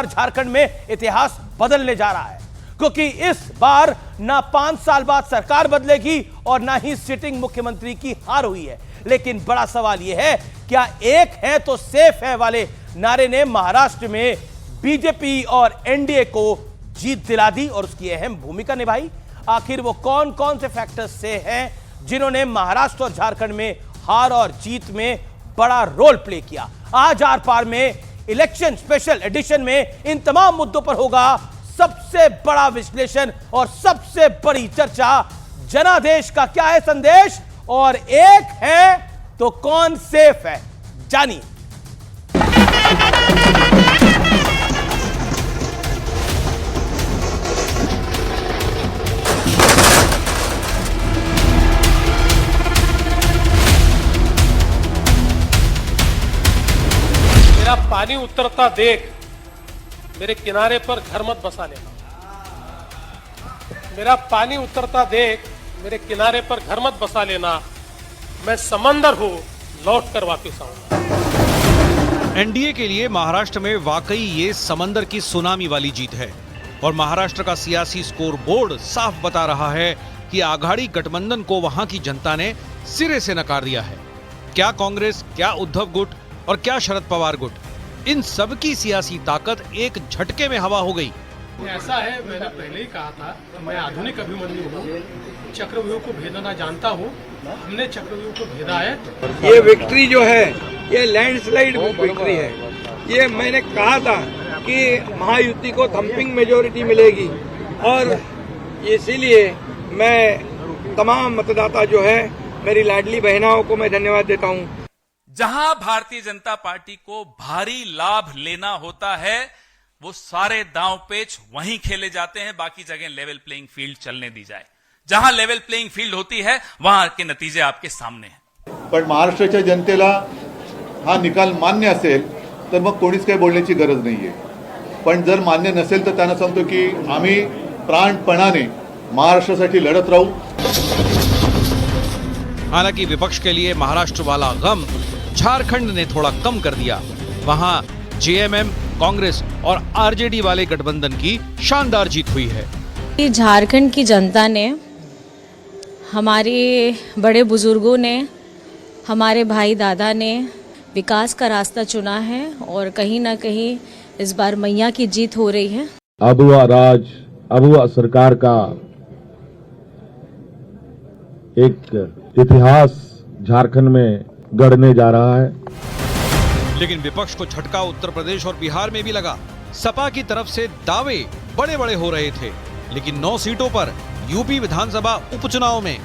झारखंड में इतिहास बदलने जा रहा है, क्योंकि इस बार ना 5 साल बाद सरकार बदलेगी और ना ही सिटिंग मुख्यमंत्री की हार हुई है। लेकिन बड़ा सवाल यह है, क्या एक है तो सेफ है वाले नारे ने महाराष्ट्र में बीजेपी और एनडीए को जीत दिला दी और उसकी अहम भूमिका निभाई? आखिर वो कौन कौन से फैक्टर्स से हैं जिन्होंने महाराष्ट्र और झारखंड में हार और जीत में बड़ा रोल प्ले किया? आज आर पार में इलेक्शन स्पेशल एडिशन में इन तमाम मुद्दों पर होगा सबसे बड़ा विश्लेषण और सबसे बड़ी चर्चा। जनादेश का क्या है संदेश और एक है तो कौन सेफ है, जानिए। मेरा पानी उतरता देख मेरे किनारे पर घर मत बसा लेना। मेरा पानी उतरता देख मेरे किनारे पर घर मत बसा लेना। मैं समंदर हूं, लौट कर वापिस आऊंगा। एनडीए के लिए महाराष्ट्र में वाकई ये समंदर की सुनामी वाली जीत है और महाराष्ट्र का सियासी स्कोर बोर्ड साफ बता रहा है कि आघाड़ी गठबंधन को वहां की जनता ने सिरे से नकार दिया है। क्या कांग्रेस, क्या उद्धव गुट और क्या शरद पवार गुट, इन सब की सियासी ताकत एक झटके में हवा हो गई। ऐसा है, मैंने पहले ही कहा था, मैं आधुनिक अभिमन्यु हूँ, चक्रव्यूह को भेदना जानता हूँ। हमने चक्रव्यूह को भेदा है। ये विक्ट्री जो है ये लैंडस्लाइड विक्ट्री है। ये मैंने कहा था कि महायुति को थंपिंग मेजोरिटी मिलेगी और इसीलिए मैं तमाम मतदाता जो है, मेरी लाडली बहनाओं को मैं धन्यवाद देता हूँ। जहां भारतीय जनता पार्टी को भारी लाभ लेना होता है वो सारे दांव पेच वहीं खेले जाते हैं, बाकी जगह लेवल प्लेइंग फील्ड चलने दी जाए। जहां लेवल प्लेइंग फील्ड होती है वहां के नतीजे आपके सामने हैं। पण महाराष्ट्राच्या जनतेला हा निकाल मान्य असेल तर मग कोणीच काही बोलण्याची गरज नाहीये, पण जर मान्य नसेल तर त्यांना सांगतो की आम्ही प्राणपणाने महाराष्ट्रासाठी लढत राहू। हालांकि विपक्ष के लिए महाराष्ट्र वाला गम झारखंड ने थोड़ा कम कर दिया। वहां जेएमएम, कांग्रेस और आरजेडी वाले गठबंधन की शानदार जीत हुई है। झारखंड की जनता ने, हमारे बड़े बुजुर्गों ने, हमारे भाई दादा ने विकास का रास्ता चुना है और कहीं ना कहीं इस बार मैया की जीत हो रही है। अबुआ राज, अबुआ सरकार का एक इतिहास झारखंड में गढ़ने जा रहा है। लेकिन विपक्ष को झटका उत्तर प्रदेश और बिहार में भी लगा। सपा की तरफ से दावे बड़े बड़े हो रहे थे, लेकिन 9 सीटों पर यूपी विधानसभा उपचुनाव में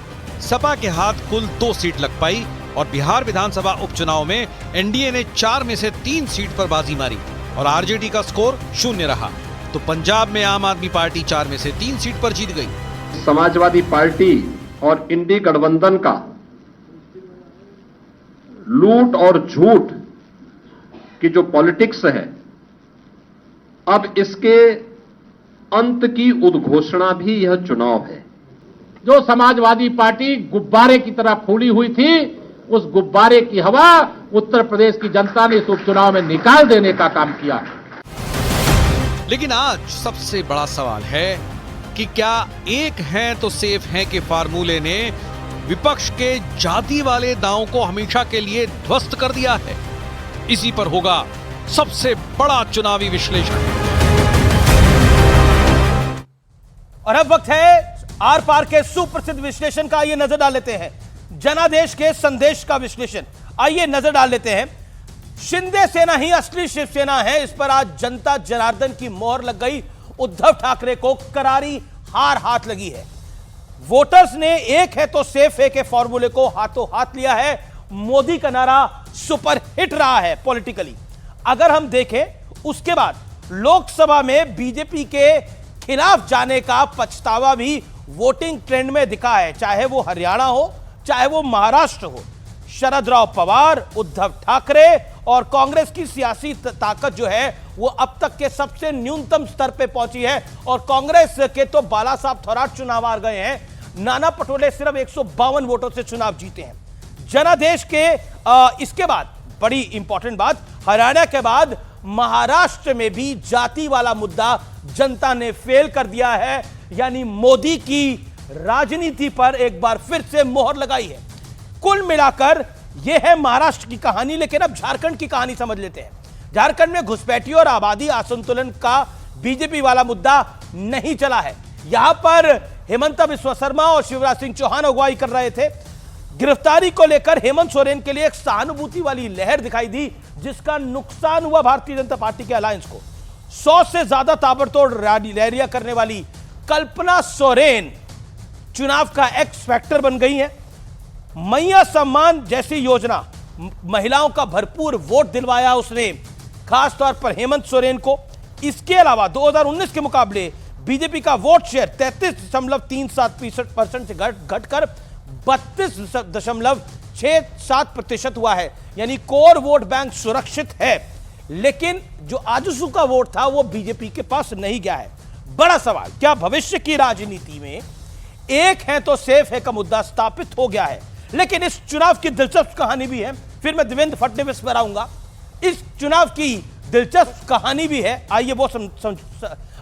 सपा के हाथ कुल 2 सीट लग पाई और बिहार विधानसभा उपचुनाव में एनडीए ने 4 में से 3 सीट पर बाजी मारी और आरजेडी का स्कोर 0 रहा। तो पंजाब में आम आदमी पार्टी 4 में से 3 सीट पर जीत गई। समाजवादी पार्टी और इंडी गठबंधन का लूट और झूठ की जो पॉलिटिक्स है, अब इसके अंत की उद्घोषणा भी यह चुनाव है। जो समाजवादी पार्टी गुब्बारे की तरह फूली हुई थी, उस गुब्बारे की हवा उत्तर प्रदेश की जनता ने इस उपचुनाव में निकाल देने का काम किया। लेकिन आज सबसे बड़ा सवाल है कि क्या एक हैं तो सेफ हैं के फार्मूले ने विपक्ष के जाति वाले दांव को हमेशा के लिए ध्वस्त कर दिया है? इसी पर होगा सबसे बड़ा चुनावी विश्लेषण। और अब वक्त है आर पार के सुप्रसिद्ध विश्लेषण का। आइए नजर डाल लेते हैं जनादेश के संदेश का विश्लेषण। आइए नजर डाल लेते हैं। शिंदे सेना ही असली शिवसेना है, इस पर आज जनता जनार्दन की मोहर लग गई। उद्धव ठाकरे को करारी हार हाथ लगी है। वोटर्स ने एक है तो सेफ है के फॉर्मूले को हाथों हाथ लिया है। मोदी का नारा सुपर हिट रहा है पॉलिटिकली। अगर हम देखें उसके बाद लोकसभा में बीजेपी के खिलाफ जाने का पछतावा भी वोटिंग ट्रेंड में दिखा है, चाहे वो हरियाणा हो, चाहे वो महाराष्ट्र हो। शरद राव पवार, उद्धव ठाकरे और कांग्रेस की सियासी ताकत जो है वो अब तक के सबसे न्यूनतम स्तर पे पहुंची है और कांग्रेस के तो बाला साहब थोराट चुनाव हार गए हैं। नाना पटोले सिर्फ 152 वोटों से चुनाव जीते हैं। जनादेश के इसके बाद बड़ी इंपॉर्टेंट बात, हरियाणा के बाद महाराष्ट्र में भी जाति वाला मुद्दा जनता ने फेल कर दिया है, यानी मोदी की राजनीति पर एक बार फिर से मोहर लगाई है। कुल मिलाकर यह है महाराष्ट्र की कहानी। लेकिन अब झारखंड की कहानी समझ लेते हैं। झारखंड में घुसपैठी और आबादी असंतुलन का बीजेपी वाला मुद्दा नहीं चला है। यहां पर हेमंत बिस्वा शर्मा और शिवराज सिंह चौहान अगुवाई कर रहे थे। गिरफ्तारी को लेकर हेमंत सोरेन के लिए एक सहानुभूति वाली लहर दिखाई दी, जिसका नुकसान हुआ भारतीय जनता पार्टी के अलायंस को। 100 से ज्यादा ताबड़तोड़ रैलियां करने वाली कल्पना सोरेन चुनाव का एक्स फैक्टर बन गई है। मैया सम्मान जैसी योजना, महिलाओं का भरपूर वोट दिलवाया उसने, खासतौर पर हेमंत सोरेन को। इसके अलावा 2019 के मुकाबले बीजेपी का वोट शेयर 33.37% से घटकर 32.67% हुआ है, यानी कोर वोट बैंक सुरक्षित है। लेकिन जो आजसू का वोट था वो बीजेपी के पास नहीं गया है। बड़ा सवाल, क्या भविष्य की राजनीति में एक है तो सेफ है का मुद्दा स्थापित हो गया है? लेकिन इस चुनाव की दिलचस्प कहानी भी है। फिर मैं देवेंद्र फडणवीस पर आऊंगा। इस चुनाव की दिलचस्प कहानी भी है, आइए वो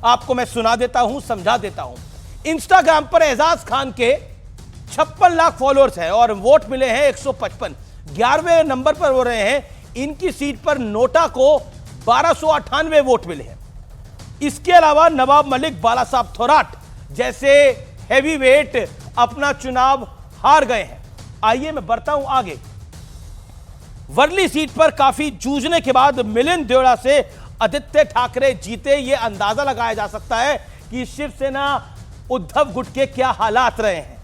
आपको मैं सुना देता हूं, समझा देता हूं। इंस्टाग्राम पर एजाज खान के 56 लाख फॉलोअर्स हैं और वोट मिले हैं 155। 11वें नंबर पर हो रहे हैं। इनकी सीट पर नोटा को 1298 वोट मिले हैं। इसके अलावा नवाब मलिक, बाला साहब थोराट जैसे हैवी वेट अपना चुनाव हार गए हैं। आइए मैं बढ़ता हूं आगे। वर्ली सीट पर काफी जूझने के बाद मिलिंद देवड़ा से आदित्य ठाकरे जीते। यह अंदाजा लगाया जा सकता है कि शिवसेना उद्धव गुट के क्या हालात रहे हैं।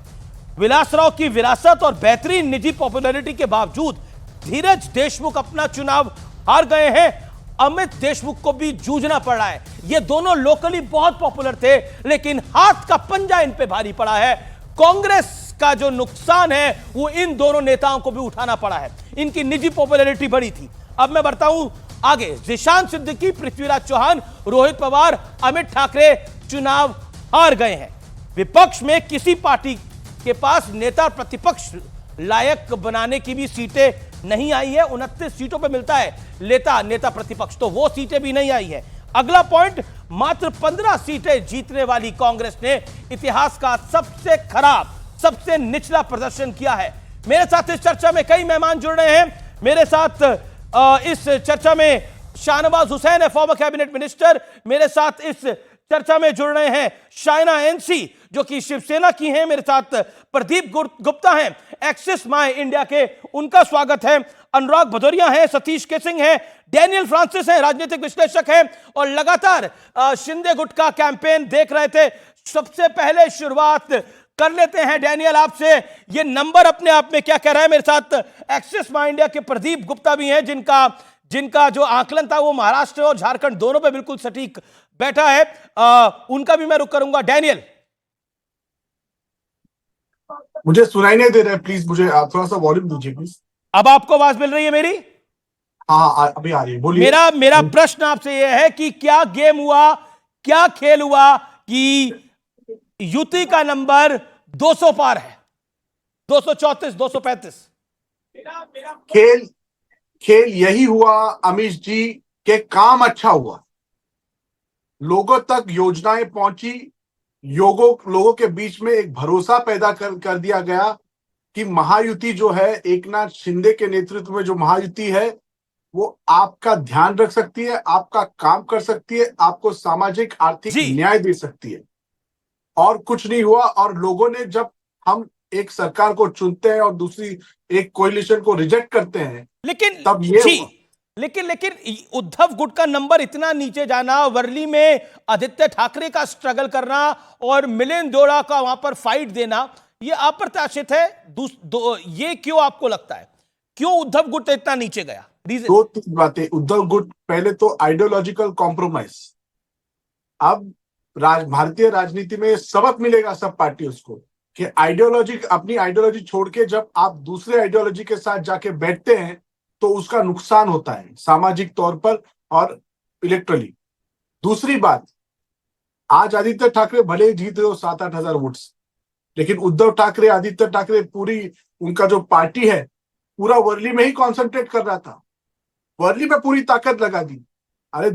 विलासराव की विरासत और बेहतरीन निजी पॉपुलैरिटी के बावजूद धीरज देशमुख अपना चुनाव हार गए हैं। अमित देशमुख को भी जूझना पड़ रहा है। ये दोनों लोकली बहुत पॉपुलर थे, लेकिन हाथ का पंजा इन पे भारी पड़ा है। कांग्रेस का जो नुकसान है वो इन दोनों नेताओं को भी उठाना पड़ा है। इनकी निजी पॉपुलैरिटी बढ़ी थी। अब मैं बढ़ता हूं आगे। जिशान सिद्दीकी, पृथ्वीराज चौहान, रोहित पवार, अमित ठाकरे चुनाव हार गए हैं। विपक्ष में किसी पार्टी के पास नेता प्रतिपक्ष लायक बनाने की भी सीटें नहीं आई है। 29 सीटों पर मिलता है नेता प्रतिपक्ष, तो वो सीटें भी नहीं आई है। अगला पॉइंट, मात्र 15 सीटें जीतने वाली कांग्रेस ने इतिहास का सबसे खराब, सबसे निचला प्रदर्शन किया है। मेरे साथ इस चर्चा में कई मेहमान जुड़ रहे हैं। मेरे साथ इस चर्चा में शाहनवाज हुसैन है, फॉर्मर कैबिनेट मिनिस्टर। मेरे साथ इस चर्चा में जुड़ रहे हैं शाइना एनसी, जो कि शिवसेना की हैं। मेरे साथ प्रदीप गुप्ता हैं, एक्सिस माय इंडिया के, उनका स्वागत है। अनुराग भदौरिया हैं, सतीश केसिंग हैं, डैनियल फ्रांसिस हैं, राजनीतिक विश्लेषक हैं और लगातार शिंदे गुट का कैंपेन देख रहे थे। सबसे पहले शुरुआत कर लेते हैं डैनियल आपसे। ये नंबर अपने आप में क्या कह रहा है? मेरे साथ एक्सिस माय इंडिया के प्रदीप गुप्ता भी हैं, जिनका जो आकलन था वो महाराष्ट्र और झारखंड दोनों पे बिल्कुल सटीक बैठा है। उनका भी मैं रुख करूंगा। डैनियल, मुझे सुनाई नहीं दे रहा है, प्लीज मुझे आप थोड़ा सा वॉल्यूम दीजिए प्लीज। अब आपको आवाज मिल रही है मेरी? हाँ अभी आ रही है, बोलिए। मेरा प्रश्न आपसे यह है कि क्या गेम हुआ, क्या खेल हुआ कि युति का नंबर 200 पार है, 234, 235? खेल यही हुआ अमीश जी के काम अच्छा हुआ, लोगों तक योजनाएं पहुंची, लोगों के बीच में एक भरोसा पैदा कर दिया गया कि महायुति जो है, एकनाथ शिंदे के नेतृत्व में जो महायुति है वो आपका ध्यान रख सकती है, आपका काम कर सकती है, आपको सामाजिक आर्थिक न्याय दे सकती है। और कुछ नहीं हुआ। और लोगों ने, जब हम एक सरकार को चुनते हैं और दूसरी एक कोalition को रिजेक्ट करते हैं, लेकिन तब ये लेकिन उद्धव गुट का नंबर इतना नीचे जाना, वर्ली में आदित्य ठाकरे का स्ट्रगल करना और मिलिंद देवड़ा का वहां पर फाइट देना, ये अप्रत्याशित है। ये क्यों आपको लगता है, क्यों उद्धव गुट इतना नीचे गया? दो तीन बातें। उद्धव गुट, पहले तो आइडियोलॉजिकल कॉम्प्रोमाइज। अब भारतीय राजनीति में सबक मिलेगा सब पार्टियों को कि अपनी आइडियोलॉजी छोड़ के जब आप दूसरे आइडियोलॉजी के साथ जाके बैठते हैं तो उसका नुकसान होता है सामाजिक तौर पर और इलेक्ट्रली। दूसरी बात, आज आदित्य ठाकरे भले ही जीत रहे हो 7-8 हजार वोट्स, लेकिन उद्धव ठाकरे, आदित्य ठाकरे, पूरी उनका जो पार्टी है पूरा वर्ली में ही कॉन्सेंट्रेट कर रहा था, वर्ली में पूरी ताकत लगा दी। अरे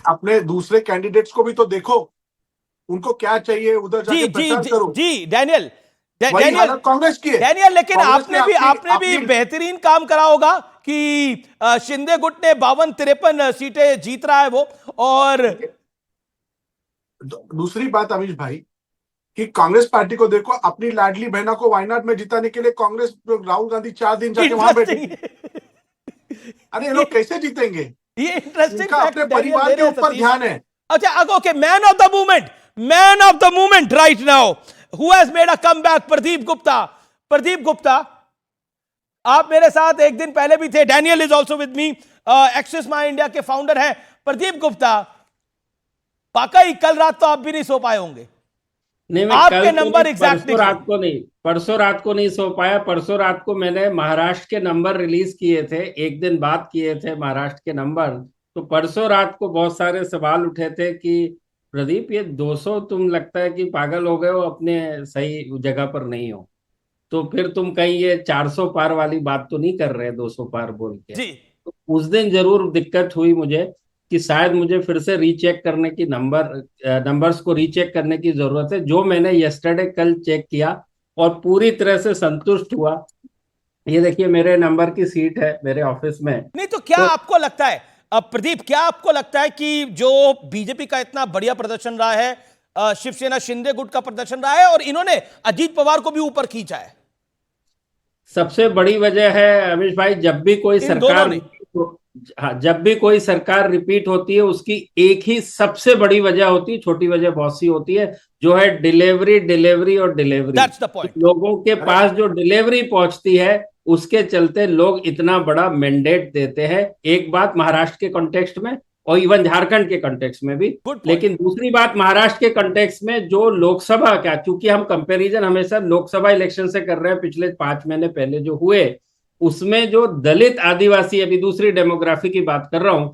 अपने दूसरे कैंडिडेट्स को भी तो देखो, उनको क्या चाहिए, उधर जाके प्रचार करो। जी डैनियल कांग्रेस की है। डैनियल, लेकिन कांग्रेस आपने भी बेहतरीन काम करा होगा कि शिंदे गुट ने 52-53 सीटें जीत रहा है वो। और दूसरी बात अमीश भाई कि कांग्रेस पार्टी को देखो, अपनी लाडली बहना को वायनाड में जिताने के लिए कांग्रेस राहुल गांधी 4 दिन जाके वहां बैठे। अरे ये लोग कैसे जीतेंगे? ये इंटरेस्टिंग अपने परिवार के ऊपर ध्यान है। अच्छा, okay, man of the movement right now, who has made a comeback, Pradeep Gupta, आप मेरे साथ एक दिन पहले भी थे। Daniel is also with me, axis my India के फाउंडर हैं प्रदीप गुप्ता। वाकई कल रात तो आप भी नहीं सो पाए होंगे। नहीं, आपके नंबर एग्जैक्टली परसों रात को नहीं सो पाया। परसों रात को मैंने महाराष्ट्र के नंबर रिलीज किए थे, एक दिन बाद किए थे महाराष्ट्र के नंबर। तो परसों रात को बहुत सारे सवाल उठे थे कि प्रदीप ये 200 तुम लगता है कि पागल हो गए हो, अपने सही जगह पर नहीं हो, तो फिर तुम कहीं ये 400 पार वाली बात तो नहीं कर रहे 200 पार बोल के। तो उस दिन जरूर दिक्कत हुई मुझे कि शायद मुझे फिर से रीचेक करने की नंबर्स को रीचेक करने की जरूरत है। जो मैंने यस्टरडे कल चेक किया और पूरी तरह से संतुष्ट हुआ। ये देखिए मेरे नंबर की सीट है मेरे ऑफिस में। नहीं तो क्या आपको लगता है प्रदीप, क्या आपको लगता है कि जो बीजेपी का इतना बढ़िया प्रदर्शन रहा है, शिवसेना शिंदे गुट का प्रदर्शन रहा है और इन्होंने अजीत पवार को भी ऊपर खींचा है, सबसे बड़ी वजह है अमीश भाई, जब भी कोई सरकार रिपीट होती है उसकी एक ही सबसे बड़ी वजह होती है, छोटी वजह बहुत सी होती है, जो है डिलीवरी और डिलीवरी। लोगों के पास जो डिलीवरी पहुंचती है उसके चलते लोग इतना बड़ा मैंडेट देते हैं। एक बात महाराष्ट्र के कॉन्टेक्स्ट में और इवन झारखंड के कॉन्टेक्स्ट में भी। लेकिन दूसरी बात महाराष्ट्र के कॉन्टेक्स्ट में जो लोकसभा का, चूंकि हम कंपैरिजन हमेशा लोकसभा इलेक्शन से कर रहे हैं पिछले 5 महीने पहले जो हुए, उसमें जो दलित आदिवासी, अभी दूसरी डेमोग्राफी की बात कर रहा हूं,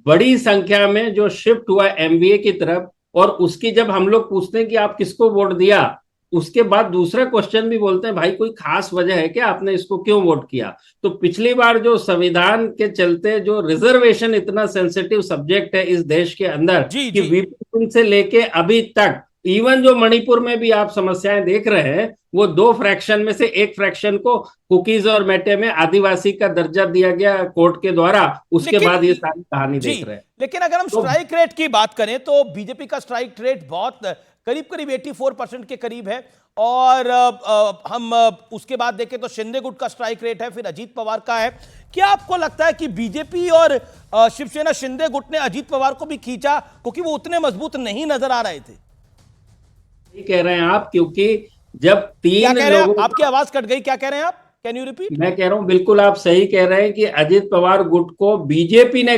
बड़ी संख्या में जो शिफ्ट हुआ एमवीए की तरफ। और उसकी जब हम लोग पूछते हैं कि आप किसको वोट दिया, उसके बाद दूसरा क्वेश्चन भी बोलते हैं भाई कोई खास वजह है क्या, आपने इसको क्यों वोट किया। तो पिछली बार जो संविधान के चलते जो रिजर्वेशन इतना सेंसिटिव सब्जेक्ट है इस देश के अंदर कि वीपी से लेके अभी तक, इवन जो मणिपुर में भी आप समस्याएं देख रहे हैं, वो 2 फ्रैक्शन में से एक फ्रैक्शन को कुकीज और मेटे में आदिवासी का दर्जा दिया गया कोर्ट के द्वारा। उसके बाद ये सारी कहानी देख रहे हैं। लेकिन अगर हम स्ट्राइक रेट की बात करें तो बीजेपी का स्ट्राइक रेट बहुत करीब 84% के करीब है। और हम उसके बाद देखें तो शिंदे गुट का स्ट्राइक रेट है, फिर अजीत पवार का है। क्या आपको लगता है कि बीजेपी और शिवसेना शिंदे गुट ने अजीत पवार को भी खींचा क्योंकि वो उतने मजबूत नहीं नजर आ रहे थे? कह रहे हैं आप, क्योंकि जब 3 लोगों, आपकी आवाज कट गई, क्या कह रहे हैं आप? Can you repeat? मैं कह रहा हूं बिल्कुल आप सही कह रहे हैं कि अजीत पवार गुट को बीजेपी ने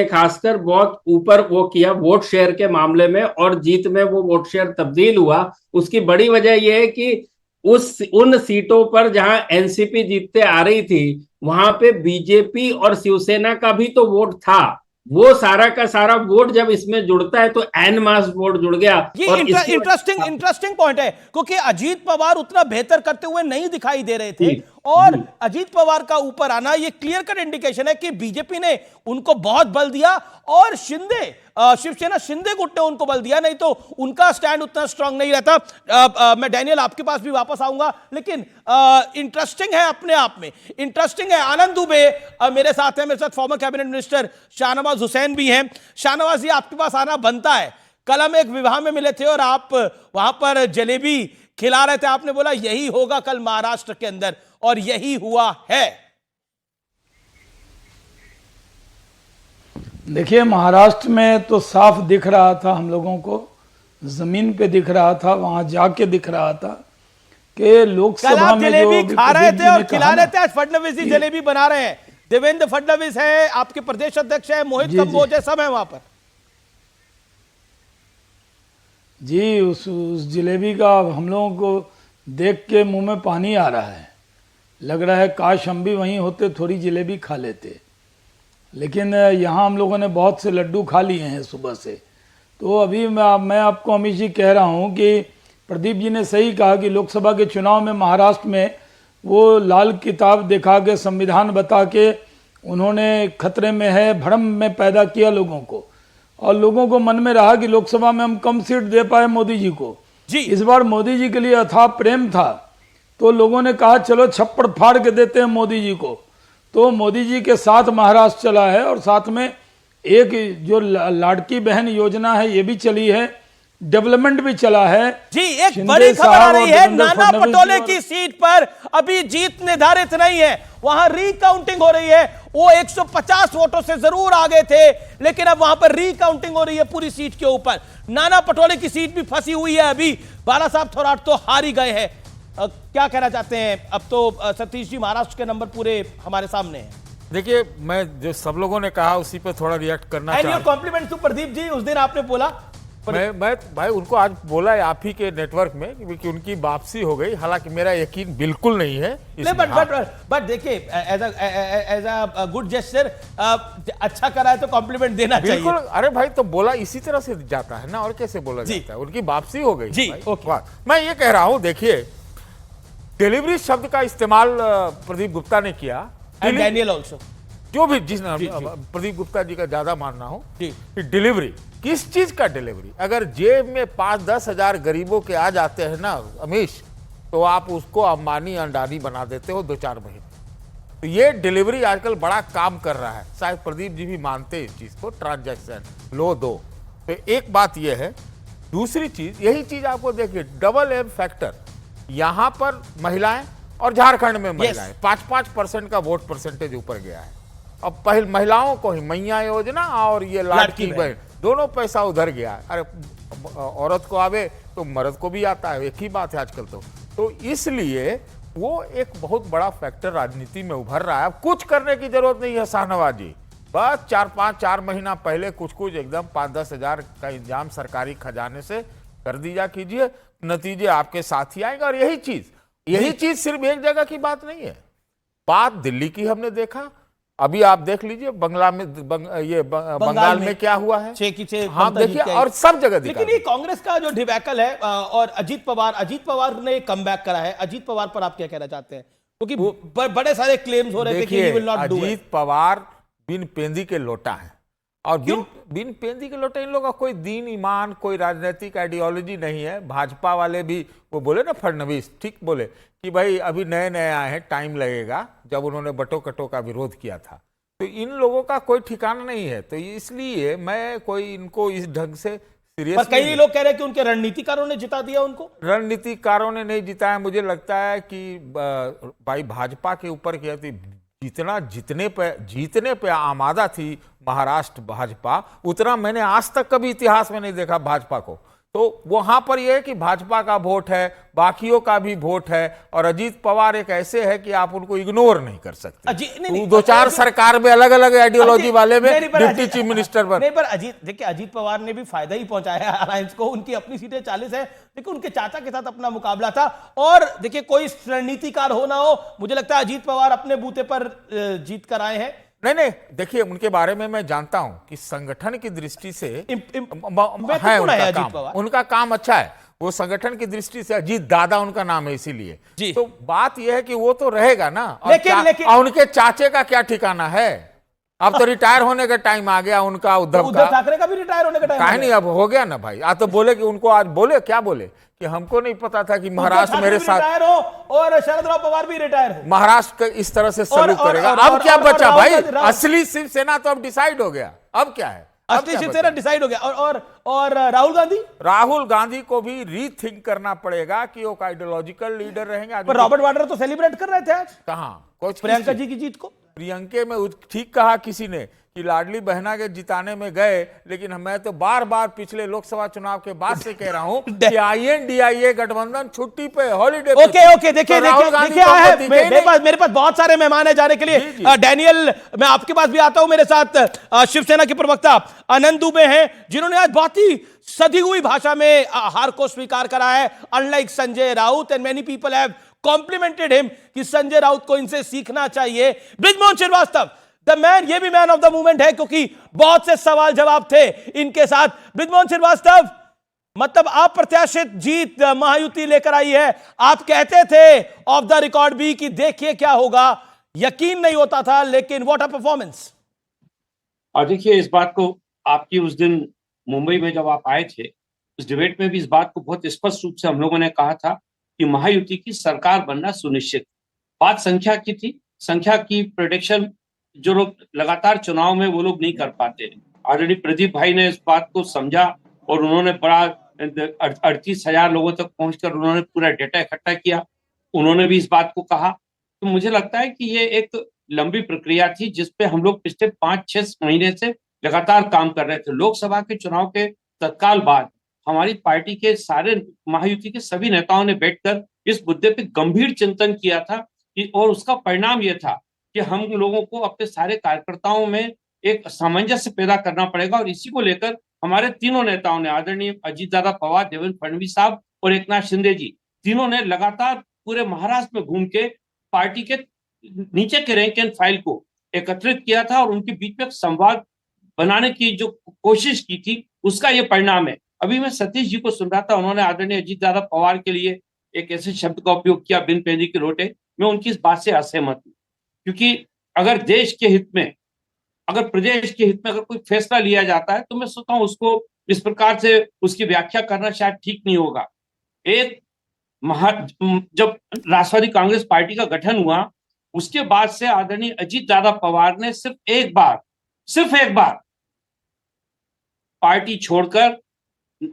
खासकर बहुत ऊपर वो किया वोट शेयर के मामले में, और जीत में वो वोट शेयर तब्दील हुआ। उसकी बड़ी वजह यह है कि उन सीटों पर जहां एनसीपी जीतते आ रही थी वहां पे बीजेपी और शिवसेना का भी तो वोट था। वो सारा का सारा वोट जब इसमें जुड़ता है तो एन मास वोट जुड़ गया। ये इंटरेस्टिंग पॉइंट है क्योंकि अजीत पवार उतना बेहतर करते हुए नहीं दिखाई दे रहे थे, और अजीत पवार का ऊपर आना ये क्लियर कट इंडिकेशन है कि बीजेपी ने उनको बहुत बल दिया और शिवसेना शिंदे गुट ने उनको बल दिया, नहीं तो उनका स्टैंड उतना स्ट्रांग नहीं रहता। मैं डैनियल आपके पास भी वापस आऊंगा, लेकिन इंटरेस्टिंग है, अपने आप में इंटरेस्टिंग है। आनंद दुबे मेरे साथ है, मेरे साथ former cabinet minister Shahnawaz Hussain भी हैं। शाहनवाज जी, आपके पास आना बनता है। कल हम एक विवाह में मिले थे और आप वहां पर जलेबी खिला रहे थे, आपने बोला यही होगा कल महाराष्ट्र के अंदर, और यही हुआ है। देखिए, महाराष्ट्र में तो साफ दिख रहा था, हम लोगों को जमीन पे दिख रहा था, वहां जाके दिख रहा था कि लोकसभा में जलेबी खा रहे थे और खिला रहे थे। आज फडणवीस जी जलेबी बना रहे हैं, देवेंद्र फडणवीस है, आपके प्रदेश अध्यक्ष है, मोहित कंबोज है, सब है वहां पर। जी, उस जलेबी का हम लोगों को देख के मुंह में पानी आ रहा है। लग रहा है काश हम भी वहीं होते, थोड़ी जलेबी खा लेते। लेकिन यहाँ हम लोगों ने बहुत से लड्डू खा लिए हैं सुबह से। तो अभी मैं आपको अमित जी कह रहा हूँ कि प्रदीप जी ने सही कहा कि लोकसभा के चुनाव में महाराष्ट्र में वो लाल किताब दिखा के, संविधान बता के उन्होंने खतरे में है, भ्रम में पैदा किया लोगों को, और लोगों को मन में रहा कि लोकसभा में हम कम सीट दे पाए मोदी जी को। जी इस बार मोदी जी के लिए अथाह प्रेम था, तो लोगों ने कहा चलो छप्पड़ फाड़ के देते हैं मोदी जी को। तो मोदी जी के साथ महाराष्ट्र चला है, और साथ में एक जो लाड़की बहन योजना है ये भी चली है, डेवलपमेंट भी चला है। जी एक बड़ी खबर आ रही है, नाना पटोले की सीट पर अभी जीत निर्धारित नहीं है, वहां रीकाउंटिंग हो रही है। वो 150 वोटों से जरूर आगे थे, लेकिन अब वहां पर रीकाउंटिंग हो रही है पूरी सीट के ऊपर। नाना पटोले की सीट भी फंसी हुई है अभी, बाला साहब थोराट तो हार ही गए हैं। क्या कहना चाहते हैं? अब तो सतीश जी महाराष्ट्र के नंबर पूरे हमारे सामने हैं। देखिए, मैं जो सब लोगों ने कहा उसी पे थोड़ा रिएक्ट करना चाहता हूं। कॉम्प्लीमेंट टू प्रदीप जी, उस दिन आपने बोला मैं भाई उनको आज बोला है आप ही के नेटवर्क में कि उनकी वापसी हो गई, हालांकि मेरा यकीन बिल्कुल नहीं है। बट देखिए, एज अ गुड जेस्चर अच्छा करा है तो कॉम्प्लीमेंट देना चाहिए। बिल्कुल, अरे भाई तो बोला इसी तरह से जाता है ना, और कैसे बोला जाता है? उनकी वापसी हो गई जी। मैं ये कह रहा हूं, देखिए डिलीवरी शब्द का इस्तेमाल प्रदीप गुप्ता ने किया, डैनियल ऑल्सो, जो भी जिस प्रदीप गुप्ता जी का ज्यादा मानना हो कि डिलीवरी किस चीज का डिलीवरी? अगर जेब में 5-10 हजार गरीबों के आ जाते हैं ना अमीश, तो आप उसको अंबानी अंडानी बना देते हो 2-4 महीने। तो ये डिलीवरी आजकल बड़ा काम कर रहा है, शायद प्रदीप जी भी मानते हैं इस चीज को, ट्रांजैक्शन लो दो। तो एक बात ये है। दूसरी चीज, यही चीज आपको देखिए, डबल एम फैक्टर, यहां पर महिलाएं और झारखंड में महिलाएं 5-5% का वोट परसेंटेज ऊपर गया है। अब पहले महिलाओं को ही मैया योजना और ये लाडकी बहन दोनों पैसा उधर गया है। अरे औरत को आवे तो मर्द को भी आता है, एक ही बात है आजकल। तो इसलिए वो एक बहुत बड़ा फैक्टर राजनीति में उभर रहा है। अब कुछ करने की जरूरत नहीं है शाहनवाज जी, बस 4 महीना पहले कुछ एकदम 5-10 हजार का इंतजाम सरकारी खजाने से कर दिया कीजिए, नतीजे आपके साथ ही आएंगे। और यही चीज सिर्फ एक जगह की बात नहीं है, बात दिल्ली की हमने देखा, अभी आप देख लीजिए बंगाल में क्या हुआ है, 6 की 6। हाँ देखिए, और सब जगह दिखा। लेकिन ये कांग्रेस का जो डिबैकल है, और अजीत पवार ने कमबैक करा है। अजीत पवार पर आप क्या कहना चाहते हैं? क्योंकि बड़े सारे क्लेम्स हो रहे थे कि he will not do it. Ajit Pawar बिन पेंदी के लोटा है, और बिन पेंदी के लोटा, इन लोगों का कोई दीन ईमान, कोई राजनीतिक आइडियोलॉजी नहीं है। भाजपा वाले भी वो बोले ना, फडणवीस ठीक बोले कि भाई अभी नए आए हैं, टाइम लगेगा, जब उन्होंने बटो का विरोध किया था। तो इन लोगों का कोई ठिकाना नहीं है, तो इसलिए मैं कोई इनको इस ढंग से सीरियस। कई लोग कह रहे हैं कि उनके रणनीतिकारों ने जिता दिया उनको। रणनीतिकारों ने नहीं जिताया, मुझे लगता है कि भाई भाजपा के ऊपर क्या थी, जीतने पे आमादा थी महाराष्ट्र भाजपा, उतना मैंने आज तक कभी इतिहास में नहीं देखा भाजपा को। तो वहां पर यह है कि भाजपा का वोट है, बाकियों का भी वोट है, और अजीत पवार एक ऐसे है कि आप उनको इग्नोर नहीं कर सकते। 2-4 सरकार में अलग अलग आइडियोलॉजी वाले में डिप्टी चीफ मिनिस्टर पर। नहीं, पर देखिए अजीत पवार ने भी फायदा ही पहुंचाया है अलायंस को, उनकी अपनी सीटें 40 है, लेकिन उनके चाचा के साथ अपना मुकाबला था। और देखिए, कोई रणनीतिकार हो ना हो, मुझे लगता है अजीत पवार अपने बूते पर जीत कर आए हैं। नहीं, देखिए उनके बारे में मैं जानता हूं कि संगठन की दृष्टि से उनका काम अच्छा है, वो संगठन की दृष्टि से अजीत दादा उनका नाम है, इसीलिए। तो बात यह है कि वो तो रहेगा ना, लेकिन उनके चाचे का क्या ठिकाना है? अब तो रिटायर होने का टाइम आ गया उनका, उद्धव ठाकरे का भी रिटायर होने का टाइम कहीं नहीं, अब हो गया ना भाई। आज तो बोले कि उनको, आज बोले क्या बोले कि हमको नहीं पता था कि महाराष्ट्र मेरे साथ रिटायर हो और शरद राव पवार भी रिटायर हो, महाराष्ट्र इस तरह से सलूक करेगा। अब क्या बचा भाई? असली शिवसेना तो अब डिसाइड हो गया, अब क्या है? असली शिवसेना डिसाइड हो गया। और राहुल गांधी को भी रीथिंक करना पड़ेगा कि वो आइडियोलॉजिकल लीडर रहेंगे। पर रॉबर्ट वाड्रा तो सेलिब्रेट कर रहे थे आज, कहां प्रियंका जी की जीत को। प्रियंके में ठीक कहा किसी ने कि लाडली बहना के जिताने में गए, लेकिन मैं तो बार पिछले लोकसभा चुनाव के बाद से कह रहा हूं कि INDIA गठबंधन छुट्टी पे, हॉलीडे पे। ओके देखिए मेरे पास बहुत सारे मेहमान है जाने के लिए। डैनियल, मैं आपके पास भी आता हूं, मेरे साथ शिवसेना के प्रवक्ता आनंद दुबे हैं, जिन्होंने आज बहुत ही सधी हुई भाषा में हार को स्वीकार करा है। Unlike Sanjay Raut, and many people have complimented him कि संजय राउत को इनसे सीखना चाहिए। बृजमोहन श्रीवास्तव द मैन, ये भी मैन ऑफ द मूवमेंट है, क्योंकि बहुत से सवाल जवाब थे इनके साथ। बृजमोहन श्रीवास्तव, मतलब अप्रत्याशित जीत महायुति लेकर आई है, आप कहते थे ऑफ द रिकॉर्ड भी कि देखिए क्या होगा, यकीन नहीं होता था, लेकिन व्हाट अ परफॉर्मेंस। और देखिए, इस बात को आपकी उस दिन मुंबई में जब आप आए थे, उस डिबेट में भी इस बात को बहुत स्पष्ट रूप से हम लोगों ने कहा था कि महायुति की सरकार बनना सुनिश्चित। बात संख्या की थी, संख्या की प्रेडिक्शन जो लोग लगातार चुनाव में वो लोग नहीं कर पाते। ऑलरेडी प्रदीप भाई ने इस बात को समझा और उन्होंने बड़ा 38,000 लोगों तक पहुंचकर उन्होंने पूरा डेटा इकट्ठा किया। उन्होंने भी इस बात को कहा। तो मुझे लगता है कि ये एक लंबी प्रक्रिया थी जिसपे हम लोग पिछले 5-6 महीने से लगातार काम कर रहे थे। लोकसभा के चुनाव के तत्काल बाद हमारी पार्टी के सारे महायुति के सभी नेताओं ने बैठकर इस मुद्दे पे गंभीर चिंतन किया था और उसका परिणाम यह था कि हम लोगों को अपने सारे कार्यकर्ताओं में एक सामंजस्य पैदा करना पड़ेगा और इसी को लेकर हमारे तीनों नेताओं ने, आदरणीय अजीत दादा पवार, देवेंद्र फडणवीस साहब और एकनाथ शिंदे जी, तीनों ने लगातार पूरे महाराष्ट्र में घूम के पार्टी के नीचे के रैंक एंड फाइल को एकत्रित किया था और उनके बीच में संवाद बनाने की जो कोशिश की थी उसका ये परिणाम है। अभी मैं सतीश जी को सुन रहा था, उन्होंने आदरणीय अजीत दादा पवार के लिए एक ऐसे शब्द का उपयोग किया, बिन पैदी के लोटे। मैं उनकी इस बात से असहमत हूँ, क्योंकि अगर देश के हित में, अगर प्रदेश के हित में अगर कोई फैसला लिया जाता है तो मैं सोचता हूँ उसको इस प्रकार से उसकी व्याख्या करना शायद ठीक नहीं होगा। जब राष्ट्रवादी कांग्रेस पार्टी का गठन हुआ उसके बाद से आदरणीय अजीत दादा पवार ने सिर्फ एक बार पार्टी छोड़कर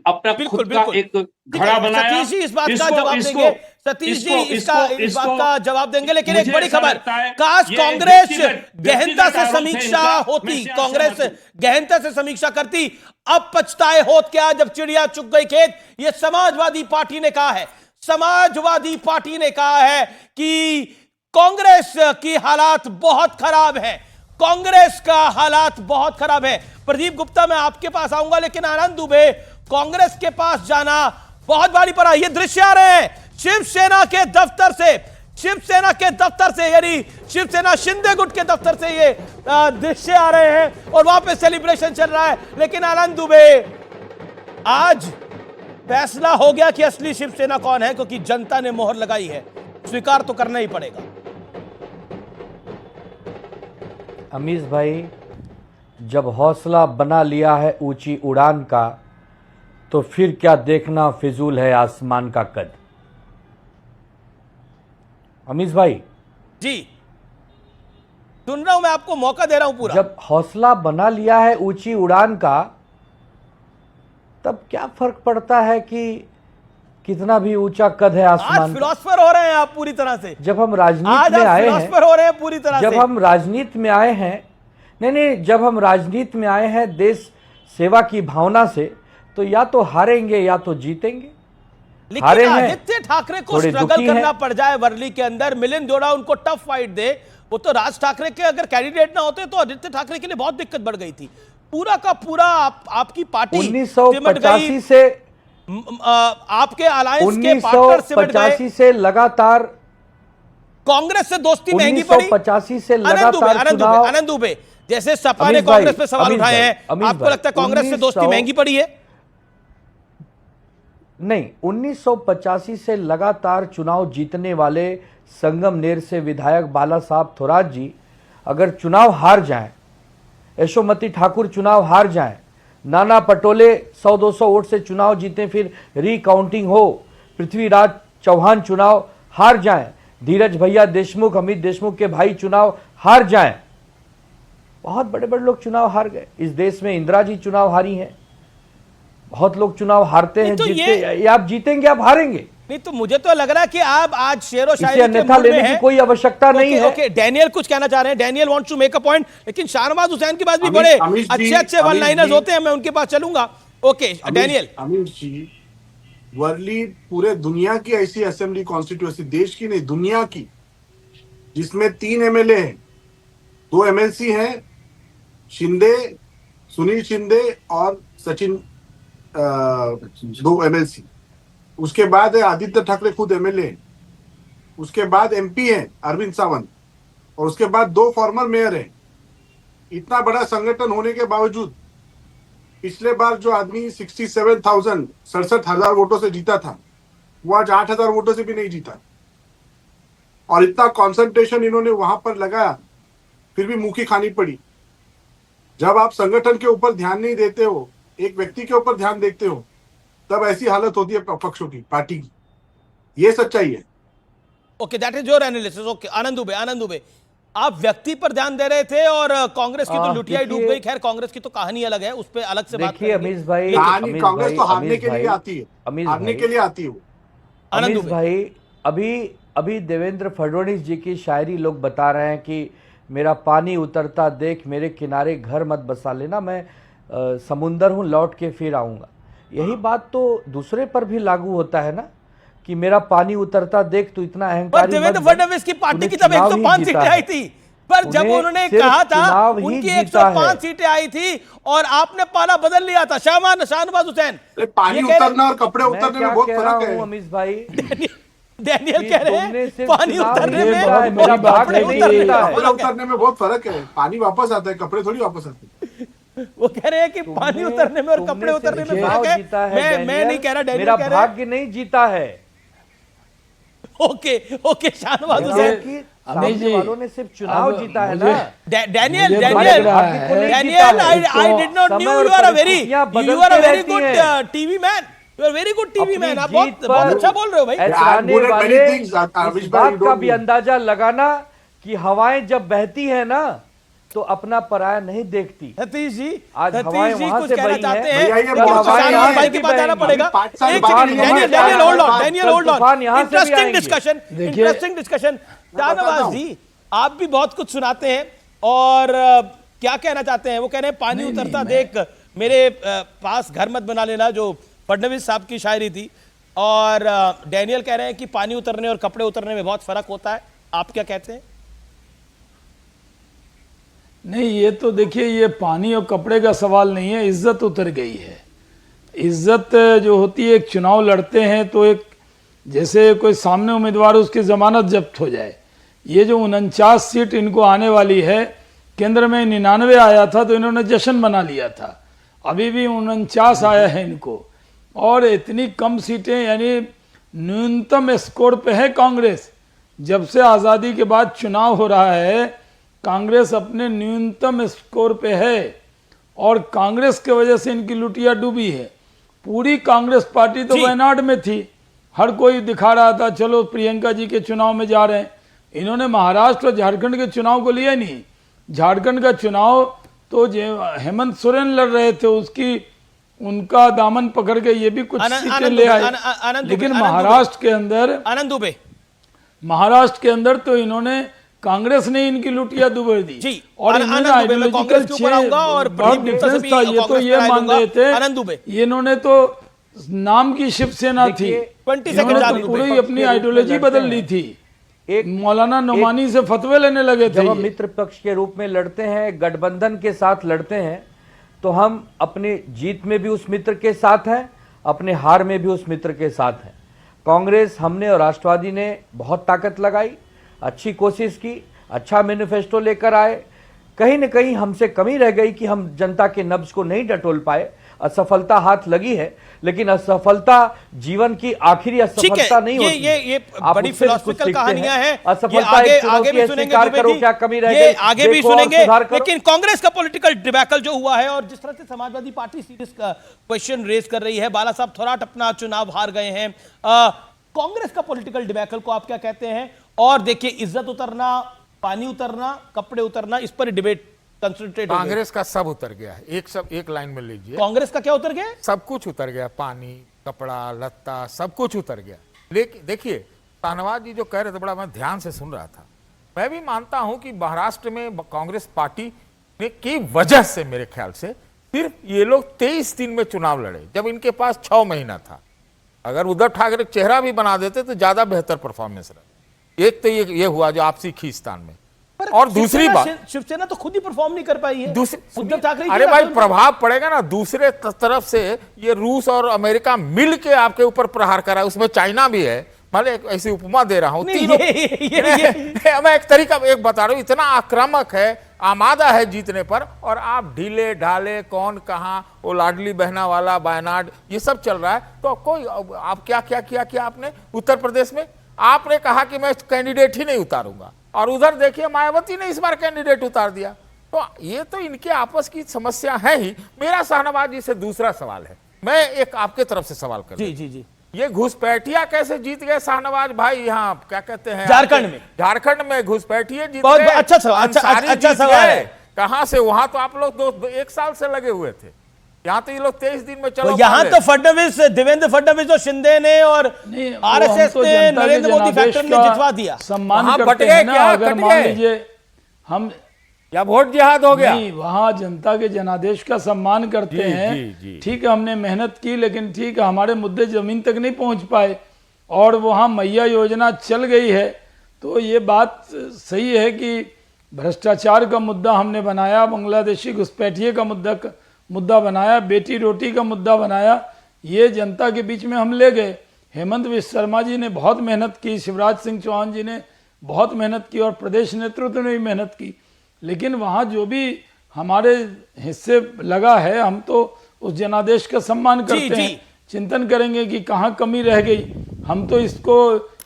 अपना खुद का एक घड़ा बनाया। सतीश जी इस बात का जवाब देंगे, सतीश जी इस बात का जवाब देंगे, लेकिन एक बड़ी खबर, काश कांग्रेस गहनता से समीक्षा होती, कांग्रेस गहनता से समीक्षा करती। अब पछताए होत क्या जब चिड़िया चुग गई खेत। ये समाजवादी पार्टी ने कहा है, समाजवादी पार्टी ने कहा है कि कांग्रेस की हालात बहुत खराब है, कांग्रेस का हालात बहुत खराब है। प्रदीप गुप्ता, मैं आपके पास आऊंगा, लेकिन आनंद दुबे, कांग्रेस के पास जाना बहुत भारी पड़ा। ये दृश्य आ रहे हैं शिवसेना के दफ्तर से, शिवसेना के दफ्तर से, यानी शिवसेना शिंदे गुट के दफ्तर से ये दृश्य आ रहे हैं और वहां पे सेलिब्रेशन चल रहा है। लेकिन आनंद दुबे, आज फैसला हो गया कि असली शिवसेना कौन है, क्योंकि जनता ने मोहर लगाई है, स्वीकार तो करना ही पड़ेगा। अमीश भाई, जब हौसला बना लिया है ऊंची उड़ान का, तो फिर क्या देखना फिजूल है आसमान का कद। अमीश भाई जी, सुन रहा हूं, मैं आपको मौका दे रहा हूं पूरा। जब हौसला बना लिया है ऊंची उड़ान का, तब क्या फर्क पड़ता है कि कितना भी ऊंचा कद है आसमान। आज फिलोसफर हो रहे हैं आप पूरी तरह से। जब हम राजनीति में आए हैं, हो रहे हैं पूरी तरह जब से। हम राजनीति में आए हैं, नहीं, जब हम राजनीति में आए हैं देश सेवा की भावना से, तो या तो हारेंगे या तो जीतेंगे। लेकिन आदित्य ठाकरे को स्ट्रगल करना पड़ जाए वर्ली के अंदर, मिलिंद देवड़ा उनको टफ फाइट दे, वो तो राज ठाकरे के अगर कैंडिडेट ना होते तो आदित्य ठाकरे के लिए बहुत दिक्कत बढ़ गई थी। पूरा का पूरा आपकी पार्टी 1985 से, आपके अलायंस के पार्टनर सिमट गए। 1985 से लगातार कांग्रेस से दोस्ती महंगी पड़ी। 1985 से लगातार आनंद दुबे, जैसे सपा ने कांग्रेस पे सवाल उठाए हैं, आपको लगता है कांग्रेस से दोस्ती महंगी पड़ी है? नहीं, 1985 से लगातार चुनाव जीतने वाले संगमनेर से विधायक बाला साहब थोराट जी अगर चुनाव हार जाएं, यशोमती ठाकुर चुनाव हार जाएं, नाना पटोले 100-200 वोट से चुनाव जीते, फिर रीकाउंटिंग हो, पृथ्वीराज चौहान चुनाव हार जाएं, धीरज भैया देशमुख, अमित देशमुख के भाई चुनाव हार जाएं, बहुत बड़े बड़े लोग चुनाव हार गए। इस देश में इंदिरा जी चुनाव हारी हैं, बहुत लोग चुनाव हारते हैं, जीतते। आप जीतेंगे, आप हारेंगे नहीं। तो मुझे तो लग रहा है कि आप आज शेरो शायरी अन्यथा लेने की कोई आवश्यकता नहीं है। ओके, डैनियल कुछ कहना चाह रहे हैं, Daniel wants to make a point, लेकिन शाहनवाज हुसैन के पास भी बड़े अच्छे वन लाइनर्स होते हैं, मैं उनके पास चलूंगा। Okay Daniel. अमीश जी, वर्ली पूरे दुनिया की ऐसी असेंबली कॉन्स्टिट्यूएंसी, देश की नहीं दुनिया की, जिसमें 3 एमएलए हैं, 2 एमएलसी हैं, शिंदे, सुनील शिंदे और सचिन, 2 एमएलसी। उसके बाद है आदित्य ठाकरे खुद एमएलए, उसके बाद एमपी हैं अरविंद सावंत, और उसके बाद 2 फॉर्मर मेयर हैं। इतना बड़ा संगठन होने के बावजूद पिछले बार जो आदमी 67,000 वोटों से जीता था, वो आज 8,000 वोटों से भी नहीं जीता। और इतना कंसंट्रेशन इन्होंने वहां पर लगाया, फिर भी मुंह की खानी पड़ी। जब आप संगठन के ऊपर ध्यान नहीं देते हो, एक व्यक्ति के ऊपर ध्यान देखते हो, तब ऐसी हालत होती है पक्षों की, पार्टी की। ये सच्चाई है। Okay, that is your analysis. Okay, Anand Dubey, आप व्यक्ति पर ध्यान दे रहे थे और कांग्रेस की तो लुटिया डूब गई। खैर, कांग्रेस की तो कहानी अलग है, उस पर अलग से बात देखिए अमीश भाई, कांग्रेस तो हारने के लिए आती है, हारने के लिए आती है। अमीश भाई, अभी देवेंद्र फडणवीस जी की शायरी लोग बता रहे हैं कि मेरा पानी उतरता देख मेरे किनारे घर मत बसा लेना, मैं समुंदर हूं लौट के फिर आऊंगा। यही बात तो दूसरे पर भी लागू होता है ना कि मेरा पानी उतरता देख तू इतना अहंकारी। देवेंद्र फडणवीस की पार्टी की तब 105 सीटें आई थी, पर जब उन्होंने कहा था उनकी 105 सीटें आई थी और आपने पाला बदल लिया था। शाहनवाज हुसैन, पानी उतरना और कपड़े उतरने में बहुत फर्क है अमीश भाई। डैनियल कह रहे हैं पानी उतरने में मेरा कपड़े उतरने में बहुत फर्क है। पानी वापस आता है, कपड़े थोड़ी वापस आते हैं। वो कह रहे हैं कि पानी उतरने में और कपड़े उतरने में फर्क है। मैं नहीं कह रहा, मेरा भाग्य नहीं जीता है। ओके, शाहनवाज हुसैन, सामने वालों ने सिर्फ चुनाव जीता है ना। Daniel, I did not knew you are a very good TV man. You are very good TV man. आप बहुत अच्छा बोल रहे हो भाई। इस बात का भी अंदाजा लगाना कि हवाएं जब बहती है ना तो अपना पराया नहीं देखती। सतीश जी, आज हवाएं वहां से कहना बही चाहते हैं, हैं शाहनवाज भाई की बात आना पड़ेगा। Daniel hold on, interesting discussion. Shahnawaz ji, आप भी बहुत कुछ सुनाते हैं और क्या कहना चाहते हैं? वो कह रहे हैं पानी उतरता देख मेरे पास घर मत बना लेना, जो फडणवीस साहब की शायरी थी, और डैनियल कह रहे हैं कि पानी उतरने और कपड़े उतरने में बहुत फर्क होता है। आप क्या कहते हैं? नहीं, ये तो देखिए, ये पानी और कपड़े का सवाल नहीं है, इज्जत उतर गई है। इज्जत जो होती है, एक चुनाव लड़ते हैं तो एक जैसे कोई सामने उम्मीदवार उसकी जमानत जब्त हो जाए। ये जो 49 सीट इनको आने वाली है, केंद्र में 99 आया था तो इन्होंने जश्न मना लिया था, अभी भी 49 आया है इनको, और इतनी कम सीटें, यानी न्यूनतम स्कोर पे है कांग्रेस। जब से आज़ादी के बाद चुनाव हो रहा है, कांग्रेस अपने न्यूनतम स्कोर पे है और कांग्रेस की वजह से इनकी लुटिया डूबी है। पूरी कांग्रेस पार्टी तो वायनाड में थी, हर कोई दिखा रहा था चलो प्रियंका जी के चुनाव में जा रहे हैं। इन्होंने महाराष्ट्र और झारखंड के चुनाव को लिया नहीं। झारखंड का चुनाव तो हेमंत सोरेन लड़ रहे थे, उनका दामन पकड़ के ये भी कुछ सीटें ले आए। लेकिन महाराष्ट्र के अंदर तो इन्होंने, कांग्रेस ने इनकी लुटिया दुबर दी जी। और आइडियोलॉजिकल डिफरेंस था, ये तो ये मान रहे थे, ये इन्होंने तो नाम की शिवसेना थी, इन्होंने तो पूरी अपनी आइडियोलॉजी बदल ली थी। एक मौलाना नुमानी से फतवे लेने लगे थे। जब हम मित्र पक्ष के रूप में लड़ते हैं, गठबंधन के साथ लड़ते हैं, तो हम अपनी जीत में भी उस मित्र के साथ हैं, अपने हार में भी उस मित्र के साथ हैं। कांग्रेस, हमने और राष्ट्रवादी ने बहुत ताकत लगाई, अच्छी कोशिश की, अच्छा मैनिफेस्टो लेकर आए। कहीं न कहीं हमसे कमी रह गई कि हम जनता के नब्ज को नहीं टटोल पाए। असफलता हाथ लगी है, लेकिन असफलता जीवन की आखिरी असफलता नहीं होती। ये बड़ी फिलॉसफिकल कहानियां हैं। असफलता आगे भी सुनेंगे, क्या कमी रह गई आगे भी सुनेंगे। लेकिन कांग्रेस का पॉलिटिकल डिबैकल जो हुआ है और जिस तरह से Samajwadi Party serious question raise कर रही है, बाला साहब थोराट अपना चुनाव हार गए हैं, कांग्रेस का पॉलिटिकल डिबैकल को आप क्या कहते हैं? और देखिए, इज्जत उतरना, पानी उतरना, कपड़े उतरना, इस पर डिबेट कंसंट्रेट हो गया। कांग्रेस का सब उतर गया है, एक लाइन में लीजिए। कांग्रेस का क्या उतर गया? सब कुछ उतर गया, पानी, कपड़ा, लत्ता, सब कुछ उतर गया। लेकिन देखिए, शाहनवाज जी जो कह रहे थे, बड़ा मैं ध्यान से सुन रहा था। मैं भी मानता हूं कि महाराष्ट्र में कांग्रेस पार्टी की वजह से, मेरे ख्याल से सिर्फ ये लोग 23 दिन में चुनाव लड़े, जब इनके पास 6 महीना था। अगर उद्धव ठाकरे चेहरा भी बना देते तो ज्यादा बेहतर परफॉर्मेंस रहा। एक तो ये हुआ जो आपसी खींचतान में, और दूसरी बात, शिवसेना तो खुद ही परफॉर्म नहीं कर पाई है। उद्धव ठाकरे, अरे भाई, प्रभाव पड़ेगा ना दूसरे तरफ से। ये रूस और अमेरिका मिल के आपके ऊपर प्रहार करा, उसमें चाइना भी है। मतलब ऐसी उपमा दे रहा हूं, तीनों मैं एक तरीका एक बता रहा हूं, इतना आक्रामक है, आमादा है जीतने पर, और आप ढीले ढाले, कौन कहां, वो लाडली बहना वाला वायनाड, ये सब चल रहा है। तो कोई आप क्या आपने उत्तर प्रदेश में आपने कहा कि मैं कैंडिडेट ही नहीं उतारूंगा, और उधर देखिए मायावती ने इस बार कैंडिडेट उतार दिया। तो ये तो इनके आपस की समस्या है ही। मेरा शाहनवाज जी से दूसरा सवाल है, मैं एक आपके तरफ से सवाल कर जी। ये घुसपैठिया कैसे जीत गए शाहनवाज भाई? यहाँ क्या कहते हैं, झारखंड में घुसपैठिए जीत गए। अच्छा सवाल। कहां से? वहां तो आप लोग 1 साल से लगे हुए थे, यहाँ तो ये लोग 23 दिन में चलो। यहाँ तो फडणवीस, देवेंद्र फडणवीस और शिंदे ने और आरएसएस ने नरेंद्र मोदी फैक्टर में जितवा दिया। सम्मान करते हैं ना, अगर मान लीजिए हम या वोट जिहाद हो गया, नहीं, वहां जनता के जनादेश का सम्मान करते हैं। ठीक है, हमने मेहनत की, लेकिन ठीक है हमारे मुद्दे जमीन तक नहीं पहुंच पाए, और वहां मैया योजना चल गई है। तो ये बात सही है कि भ्रष्टाचार का मुद्दा हमने बनाया, बांग्लादेशी घुसपैठिए का मुद्दा बनाया, बेटी रोटी का मुद्दा बनाया, ये जनता के बीच में हम ले गए। हेमंत विश्व शर्मा जी ने बहुत मेहनत की, शिवराज सिंह चौहान जी ने बहुत मेहनत की, और प्रदेश नेतृत्व ने भी मेहनत की, लेकिन वहाँ जो भी हमारे हिस्से लगा है, हम तो उस जनादेश का सम्मान करते हैं। चिंतन करेंगे कि कहाँ कमी रह गई। हम तो इसको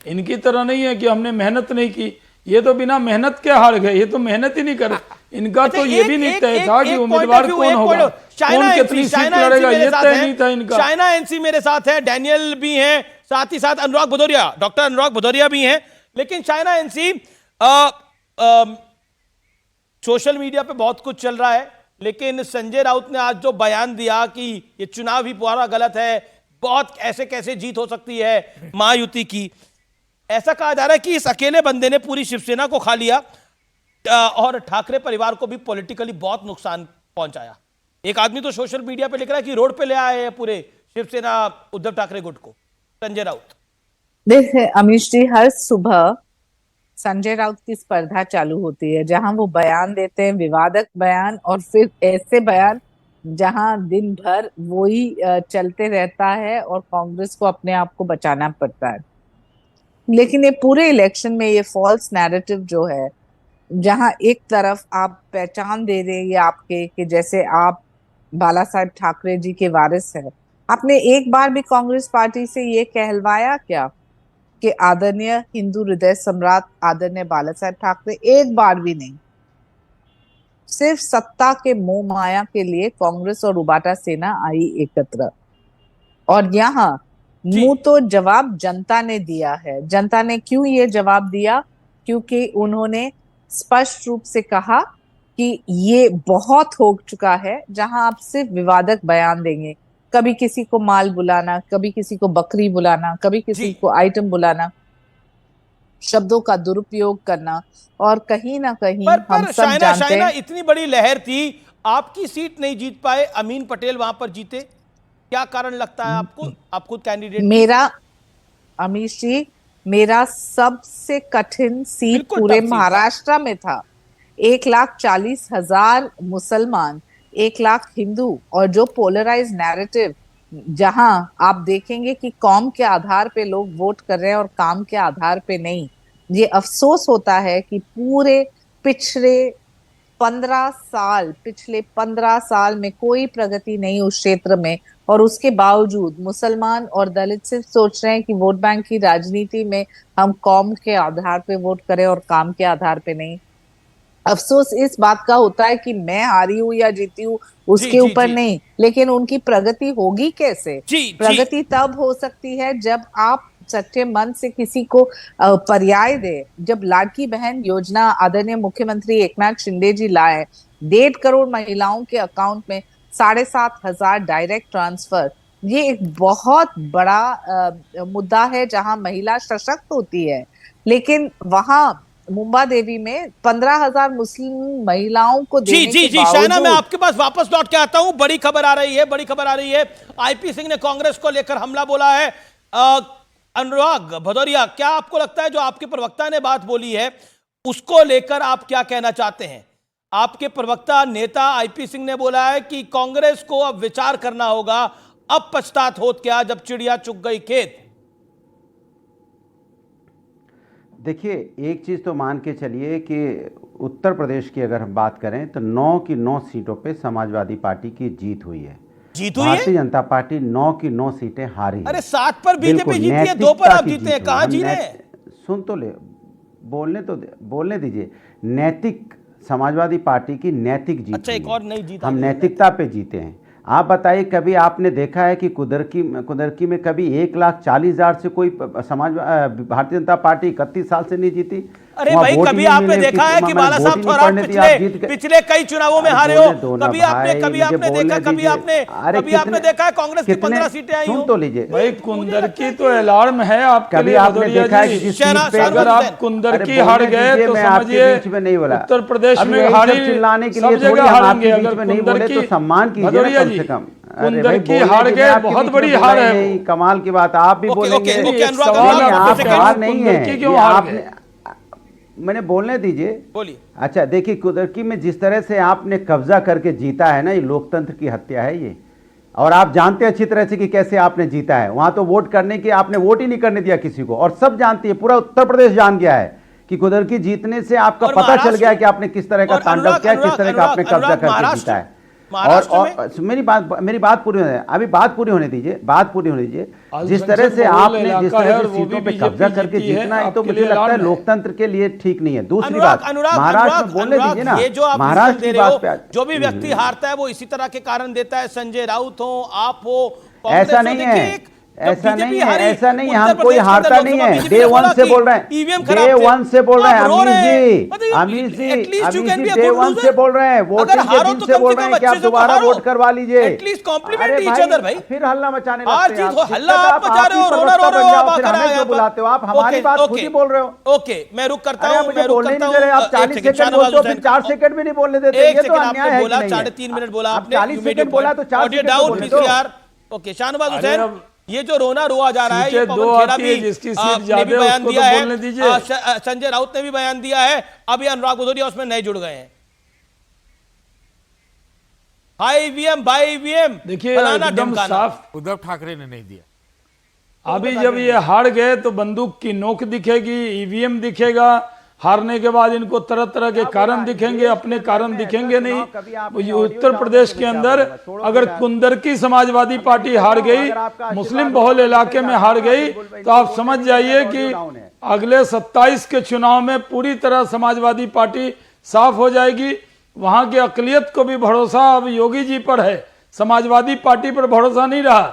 इनकी तरह नहीं है कि हमने मेहनत नहीं की, ये तो बिना मेहनत के हार गए, ये तो मेहनत ही नहीं करे। इनका तो ये भी नहीं तय था कि उम्मीदवार कौन होगा, कौन कितनी सीट लड़ेगा, ये तय नहीं था इनका। चाइना एनसी मेरे साथ है, डैनियल भी हैं, साथ ही साथ अनुराग भदौरिया, डॉक्टर अनुराग भदौरिया भी हैं। लेकिन चाइना एनसी सोशल मीडिया पे बहुत कुछ चल रहा है, लेकिन संजय राउत ने आज जो बयान दिया कि ये चुनाव ही पूरा गलत है, बहुत ऐसे कैसे जीत हो सकती है महायुति की, ऐसा कहा जा रहा है कि इस अकेले बंदे ने पूरी शिवसेना को खा लिया और ठाकरे परिवार को भी पॉलिटिकली बहुत नुकसान पहुंचाया। एक आदमी तो सोशल मीडिया पे लिख रहा है कि रोड पे ले आए हैं पूरे शिवसेना उद्धव ठाकरे गुट को। संजय राउत, देखिए अमीश जी, हर सुबह संजय राउत की स्पर्धा चालू होती है, जहां वो बयान देते हैं, विवादक बयान, और फिर ऐसे बयान जहां दिन भर वो ही चलते रहता है और कांग्रेस को अपने आप को बचाना पड़ता है। लेकिन ये पूरे इलेक्शन में ये फॉल्स नैरेटिव जो है, जहां एक तरफ आप पहचान दे रहे हैं आपके कि जैसे आप बाला साहेब ठाकरे जी के वारिस है, आपने एक बार भी कांग्रेस पार्टी से ये कहलवाया क्या कि आदरणीय हिंदू हृदय सम्राट आदरणीय बाला साहेब ठाकरे? एक बार भी नहीं। सिर्फ सत्ता के मोह माया के लिए कांग्रेस और उबाटा सेना आई एकत्र, और यहाँ मुंह तो जवाब जनता ने दिया है। जनता ने क्यों ये जवाब दिया? क्योंकि उन्होंने स्पष्ट रूप से कहा कि ये बहुत हो चुका है, जहां आप सिर्फ विवादक बयान देंगे, कभी किसी को माल बुलाना, कभी किसी को बकरी बुलाना, कभी किसी को आइटम बुलाना, शब्दों का दुरुपयोग करना, और कहीं ना कहीं हम सब जानते हैं इतनी बड़ी लहर थी, आपकी सीट नहीं जीत पाए, अमीन पटेल वहां पर जीते, क्या कारण लगता है आपको? आप खुद कैंडिडेट। मेरा अमीश जी, मेरा सबसे कठिन सीट पूरे महाराष्ट्र में था। 1,40,000 मुसलमान, 1 लाख हिंदू, और जो पोलराइज नैरेटिव, जहां आप देखेंगे कि कौम के आधार पे लोग वोट कर रहे हैं और काम के आधार पे नहीं। ये अफसोस होता है कि पूरे पिछले 15 साल में कोई प्रगति नहीं उस क्षेत्र में, और उसके बावजूद मुसलमान और दलित सिर्फ सोच रहे हैं कि वोट बैंक की राजनीति में हम कौम के आधार पे वोट करें और काम के आधार पे नहीं। अफसोस इस बात का होता है कि मैं हारी हूं या जीती हूँ उसके ऊपर नहीं, लेकिन उनकी प्रगति होगी कैसे? प्रगति तब हो सकती है जब आप सच्चे मन से किसी को पर्याय दे। जब लाडकी बहन योजना आदरणीय मुख्यमंत्री एकनाथ शिंदे जी लाए, 1.5 करोड़ महिलाओं के अकाउंट में 7,500 डायरेक्ट ट्रांसफर, ये एक बहुत बड़ा मुद्दा है जहां महिला सशक्त होती है। लेकिन वहां मुंबा देवी में 15,000 मुस्लिम महिलाओं को देने के बावजूद। शायना, मैं आपके पास वापस लौट के आता हूं। बड़ी खबर आ रही है, आईपी सिंह ने कांग्रेस को लेकर हमला बोला है। अनुराग भदौरिया, क्या आपको लगता है जो आपके प्रवक्ता ने बात बोली है उसको लेकर आप क्या कहना चाहते हैं? आपके प्रवक्ता नेता आईपी सिंह ने बोला है कि कांग्रेस को अब विचार करना होगा, अब पछतात होत क्या जब चिड़िया चुग गई खेत। देखिए, एक चीज़ तो मान के चलिए कि उत्तर प्रदेश की अगर हम बात करें तो 9 की 9 सीटों पे समाजवादी पार्टी की जीत हुई है। भारतीय जनता पार्टी 9 की 9 सीटें हारी। अरे 7 पर बीजेपी जीती है, 2 पर आप जीते हैं, कहां जीते हैं? सुन तो ले, बोलने दीजिए। नैतिक समाजवादी पार्टी की नैतिक जीत। अच्छा, एक और नई जीत। हम नैतिकता पे जीते हैं। आप बताइए, कभी आपने देखा है कि कुदरकी में कभी 1,40,000 से कोई भारतीय जनता पार्टी 31 साल से नहीं जीती? अरे भाई, कभी आपने देखा है कि बाला साहब थोराट पिछले कई चुनावों में हारे हो? कभी आपने देखा है कांग्रेस की 15 सीटें आई हो? सुन तो लीजिए भाई, कुंदरकी तो अलार्म है आपके लिए। आपने देखा है कि अगर आप कुंदरकी हार गए तो समझिए उत्तर प्रदेश में हारी, चिल्लाने के सब लिए जगह हारेंगे। अगर नहीं बोले तो सम्मान कीजिए कम से कम। कुंदरकी हार गए, बहुत बड़ी हार है। कमाल की बात, आप भी बोलेंगे। आप हार नहीं है, क्यों हार गए? मैंने बोलने दीजिए। बोलिए। अच्छा देखिए, कुदरकी में जिस तरह से आपने कब्जा करके जीता है ना, ये लोकतंत्र की हत्या है ये। और आप जानते हैं अच्छी तरह से कि कैसे आपने जीता है। वहां तो वोट करने की, आपने वोट ही नहीं करने दिया किसी को। और सब जानती है, पूरा उत्तर प्रदेश जान गया है कि कुदरकी जीतने से आपका पता चल गया कि आपने किस तरह का तांडव किया, किस तरह का आपने कब्जा करके जीता है। और मेरी बात पूरी होने, अभी बात पूरी होने दीजिए, जिस तरह से आपने सीटों पे कब्जा करके जीतना है, तो मुझे लगता है लोकतंत्र के लिए ठीक नहीं है। दूसरी बात, महाराष्ट्र में बोलने दीजिए ना, महाराष्ट्र की बात पे जो भी व्यक्ति हारता है वो इसी तरह के कारण देता है। संजय राउत हो, आप हो, ऐसा नहीं है, ऐसा नहीं है। हम कोई हारता नहीं है। डे वन से बोल रहे हैं, अमीश जी डे वन से बोल रहे हैं, वोटिंग के दिन से बोल रहे हैं कि आप दोबारा वोट करवा लीजिए। फिर हल्ला मचाने लगते हैं। बुलाते हो आप, हमारी बात खुद ही बोल रहे हो। ओके, मैं रुक करता हूँ। आप 40 सेकंड बोलते हो, फिर 4 सेकंड भी नहीं बोलने देते। ये तो अन्याय है। 3.5 मिनट बोला आपने, 40 सेकंड बोला तो 4 सेकंड। ओके, शाहनवाज हुसैन, ये जो रोना रोआ जा रहा है, ये दो आती है, जिसकी सीट ज्यादा है उसको तो बोलने दीजिए। संजय राउत ने भी बयान दिया है, अभी अनुराग भदौरिया उसमें नए जुड़ गए हैं। हाई ईवीएम, बाई ईवीएम, देखिए एकदम साफ उद्धव ठाकरे ने नहीं दिया। अभी जब ये हार गए तो बंदूक की नोक दिखेगी, ईवीएम दिखेगा। हारने के बाद इनको तरह तरह के कारण दिखेंगे, अपने कारण दिखेंगे नहीं। उत्तर प्रदेश के अंदर अगर कुंदरकी समाजवादी पार्टी हार गई, मुस्लिम बहुल इलाके में हार गई, तो आप समझ जाइए कि अगले 27 के चुनाव में पूरी तरह समाजवादी पार्टी साफ हो जाएगी। वहां की अकलियत को भी भरोसा अब योगी जी पर है, समाजवादी पार्टी पर भरोसा नहीं रहा।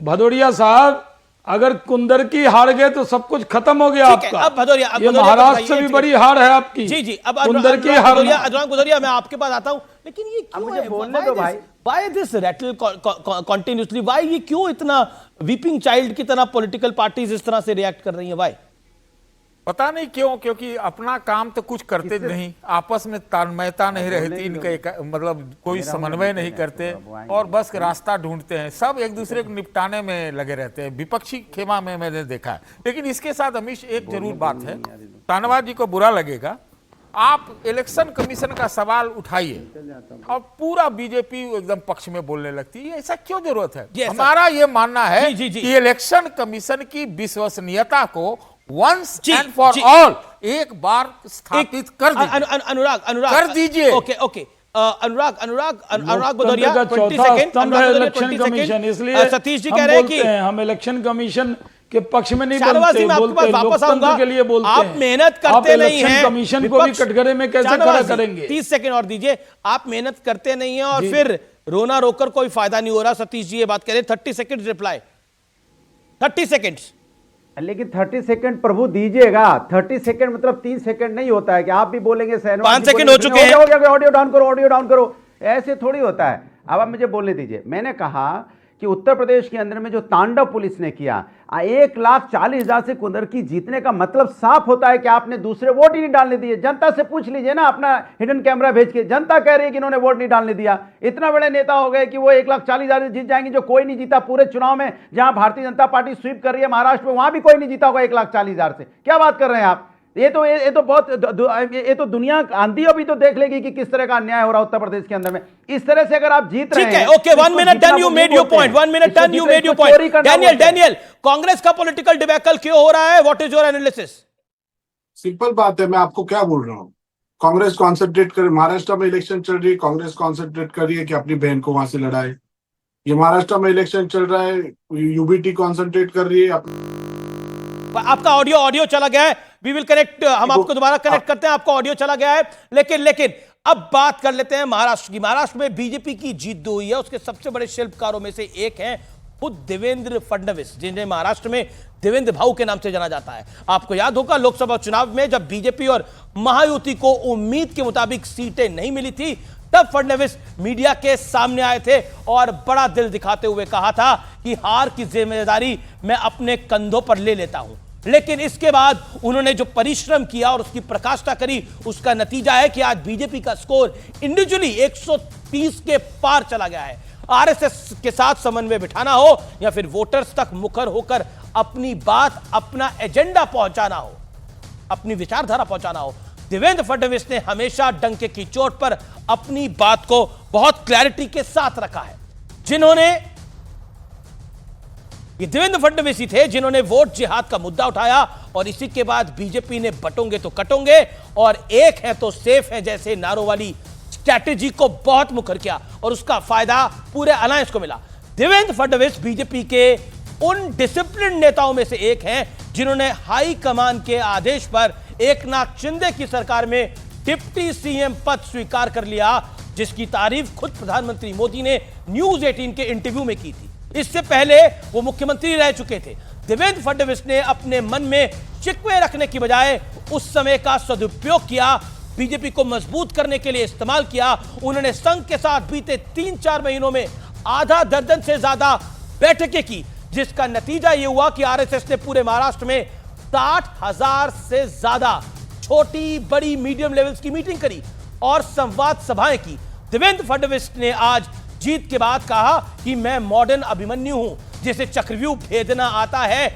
भदौरिया साहब, अगर कुंदरकी हार गए तो सब कुछ खत्म हो गया आपका। अब भदौरिया, ये महाराष्ट्र से भी बड़ी हार है आपकी। जी, अब कुंदरकी अनुराग भदौरिया, मैं आपके पास आता हूं, लेकिन ये क्यों है? बोलने दो भाई। Why this rattle continuously? Why ये क्यों इतना वीपिंग चाइल्ड की तरह पॉलिटिकल पार्टीज इस तरह से रिएक्ट कर रही हैं? Why? पता नहीं क्यों, क्योंकि अपना काम तो कुछ करते नहीं, आपस में तालमेलता नहीं रहती इनका, मतलब कोई समन्वय नहीं करते और बस रास्ता ढूंढते हैं। सब एक दूसरे को निपटाने में लगे रहते हैं, विपक्षी खेमा में मैंने देखा है। लेकिन इसके साथ अमीश एक जरूर बात है, तानवा जी को बुरा लगेगा, आप इलेक्शन कमीशन का सवाल उठाइए और पूरा बीजेपी एकदम पक्ष में बोलने लगती है। ऐसा क्यों जरूरत है? हमारा ये मानना है कि इलेक्शन कमीशन की विश्वसनीयता को वंस एंड फॉर ऑल एक बार स्थापित कर दीजिए। अनुराग कर दीजिए। ओके, अनुराग भदौरिया, 20 सेकंड। इसलिए सतीश जी कह रहे हैं कि हम इलेक्शन कमीशन के पक्ष में नहीं बोलते, लोकतंत्र के लिए बोलते हैं। आप मेहनत करते नहीं हैं, कमीशन को भी कटघरे में कैसे खड़ा करेंगे? 30 सेकंड और दीजिए। आप मेहनत करते नहीं है और फिर रोना रोकर कोई फायदा नहीं हो रहा। सतीश जी ये बात कह रहे हैं। 30 सेकंड रिप्लाई, 30 सेकंड। लेकिन 30 सेकंड प्रभु दीजिएगा। 30 सेकंड मतलब 3 सेकंड नहीं होता है कि आप भी बोलेंगे 5 सेकंड हो चुके हैं। ऑडियो डाउन करो, ऐसे थोड़ी होता है। अब आप मुझे बोलने दीजिए। मैंने कहा कि उत्तर प्रदेश के अंदर में जो तांडव पुलिस ने किया, 1,40,000 से कुंदरकी जीतने का मतलब साफ होता है कि आपने दूसरे वोट ही नहीं डालने दिए। जनता से पूछ लीजिए ना, अपना हिडन कैमरा भेज के। जनता कह रही है कि इन्होंने वोट नहीं डालने दिया। इतना बड़े नेता हो गए कि वो 1,40,000 से जीत जाएंगे, जो कोई नहीं जीता पूरे चुनाव में। जहां भारतीय जनता पार्टी स्वीप कर रही है महाराष्ट्र में, वहां भी कोई नहीं जीता होगा 1,40,000 से। क्या बात कर रहे हैं आप? ये तो दुनिया आंधी अभी तो देख लेगी कि किस तरह का अन्याय हो रहा है उत्तर प्रदेश के अंदर में। इस तरह से अगर आप जीत रहे हैं, okay, 1 minute done, you made your point. 1 minute done, you made your point. Daniel, Congress का पॉलिटिकल डिबैकल क्यों हो रहा है? What is your analysis? Simple बात है, मैं आपको क्या बोल रहा हूँ। कांग्रेस कॉन्सेंट्रेट कर, महाराष्ट्र में इलेक्शन चल रही है, कांग्रेस कॉन्सेंट्रेट कर रही है कि अपनी बहन को वहां से लड़ाए। ये महाराष्ट्र में इलेक्शन चल रहा है, यूबीटी कॉन्सेंट्रेट कर रही है आपका ऑडियो चला गया है, वी विल कनेक्ट, हम आपको दोबारा कनेक्ट करते हैं, आपका ऑडियो चला गया है। लेकिन अब बात कर लेते हैं महाराष्ट्र की। महाराष्ट्र में बीजेपी की जीत हुई है, उसके सबसे बड़े शिल्पकारों में से एक हैं खुद देवेंद्र फडणवीस, जिन्हें महाराष्ट्र में देवेंद्र भाऊ के नाम से जाना जाता है। आपको याद होगा लोकसभा चुनाव में जब बीजेपी और महायुति को उम्मीद के मुताबिक सीटें नहीं मिली थी, तब फडणवीस मीडिया के सामने आए थे और बड़ा दिल दिखाते हुए कहा था कि हार की जिम्मेदारी मैं अपने कंधों पर ले लेता हूं। लेकिन इसके बाद उन्होंने जो परिश्रम किया और उसकी प्रकाष्ठा करी, उसका नतीजा है कि आज बीजेपी का स्कोर इंडिविजुअली 130 के पार चला गया है। आरएसएस के साथ समन्वय बिठाना हो या फिर वोटर्स तक मुखर होकर अपनी बात, अपना एजेंडा पहुंचाना हो, अपनी विचारधारा पहुंचाना हो, देवेंद्र फडणवीस ने हमेशा डंके की चोट पर अपनी बात को बहुत क्लैरिटी के साथ रखा है। ये देवेंद्र फडणवीस ही थे जिन्होंने वोट जिहाद का मुद्दा उठाया और इसी के बाद बीजेपी ने बटोंगे तो कटोंगे और एक है तो सेफ है जैसे नारों वाली स्ट्रैटेजी को बहुत मुखर किया और उसका फायदा पूरे अलायंस को मिला। देवेंद्र फडणवीस बीजेपी के उन डिसिप्लिन नेताओं में से एक हैं जिन्होंने हाई कमान के आदेश पर एकनाथ शिंदे की सरकार में डिप्टी सीएम पद स्वीकार कर लिया, जिसकी तारीफ खुद प्रधानमंत्री मोदी ने न्यूज 18 के इंटरव्यू में की थी। इससे पहले वो मुख्यमंत्री रह चुके थे। देवेंद्र फडणवीस ने अपने मन में शिकवे रखने की बजाय उस समय का सदुपयोग किया, बीजेपी को मजबूत करने के लिए इस्तेमाल किया। उन्होंने संघ के साथ बीते 3-4 महीनों में आधा दर्जन से ज्यादा बैठकें की, जिसका नतीजा यह हुआ कि आरएसएस ने पूरे महाराष्ट्र में 60,000 से ज्यादा छोटी बड़ी मीडियम लेवल्स की मीटिंग करी और संवाद सभाएं की। देवेंद्र फडणवीस ने आज जीत के बाद कहा कि मैं मॉडर्न अभिमन्यु हूं, जिसे चक्रव्यूह भेदना आता है।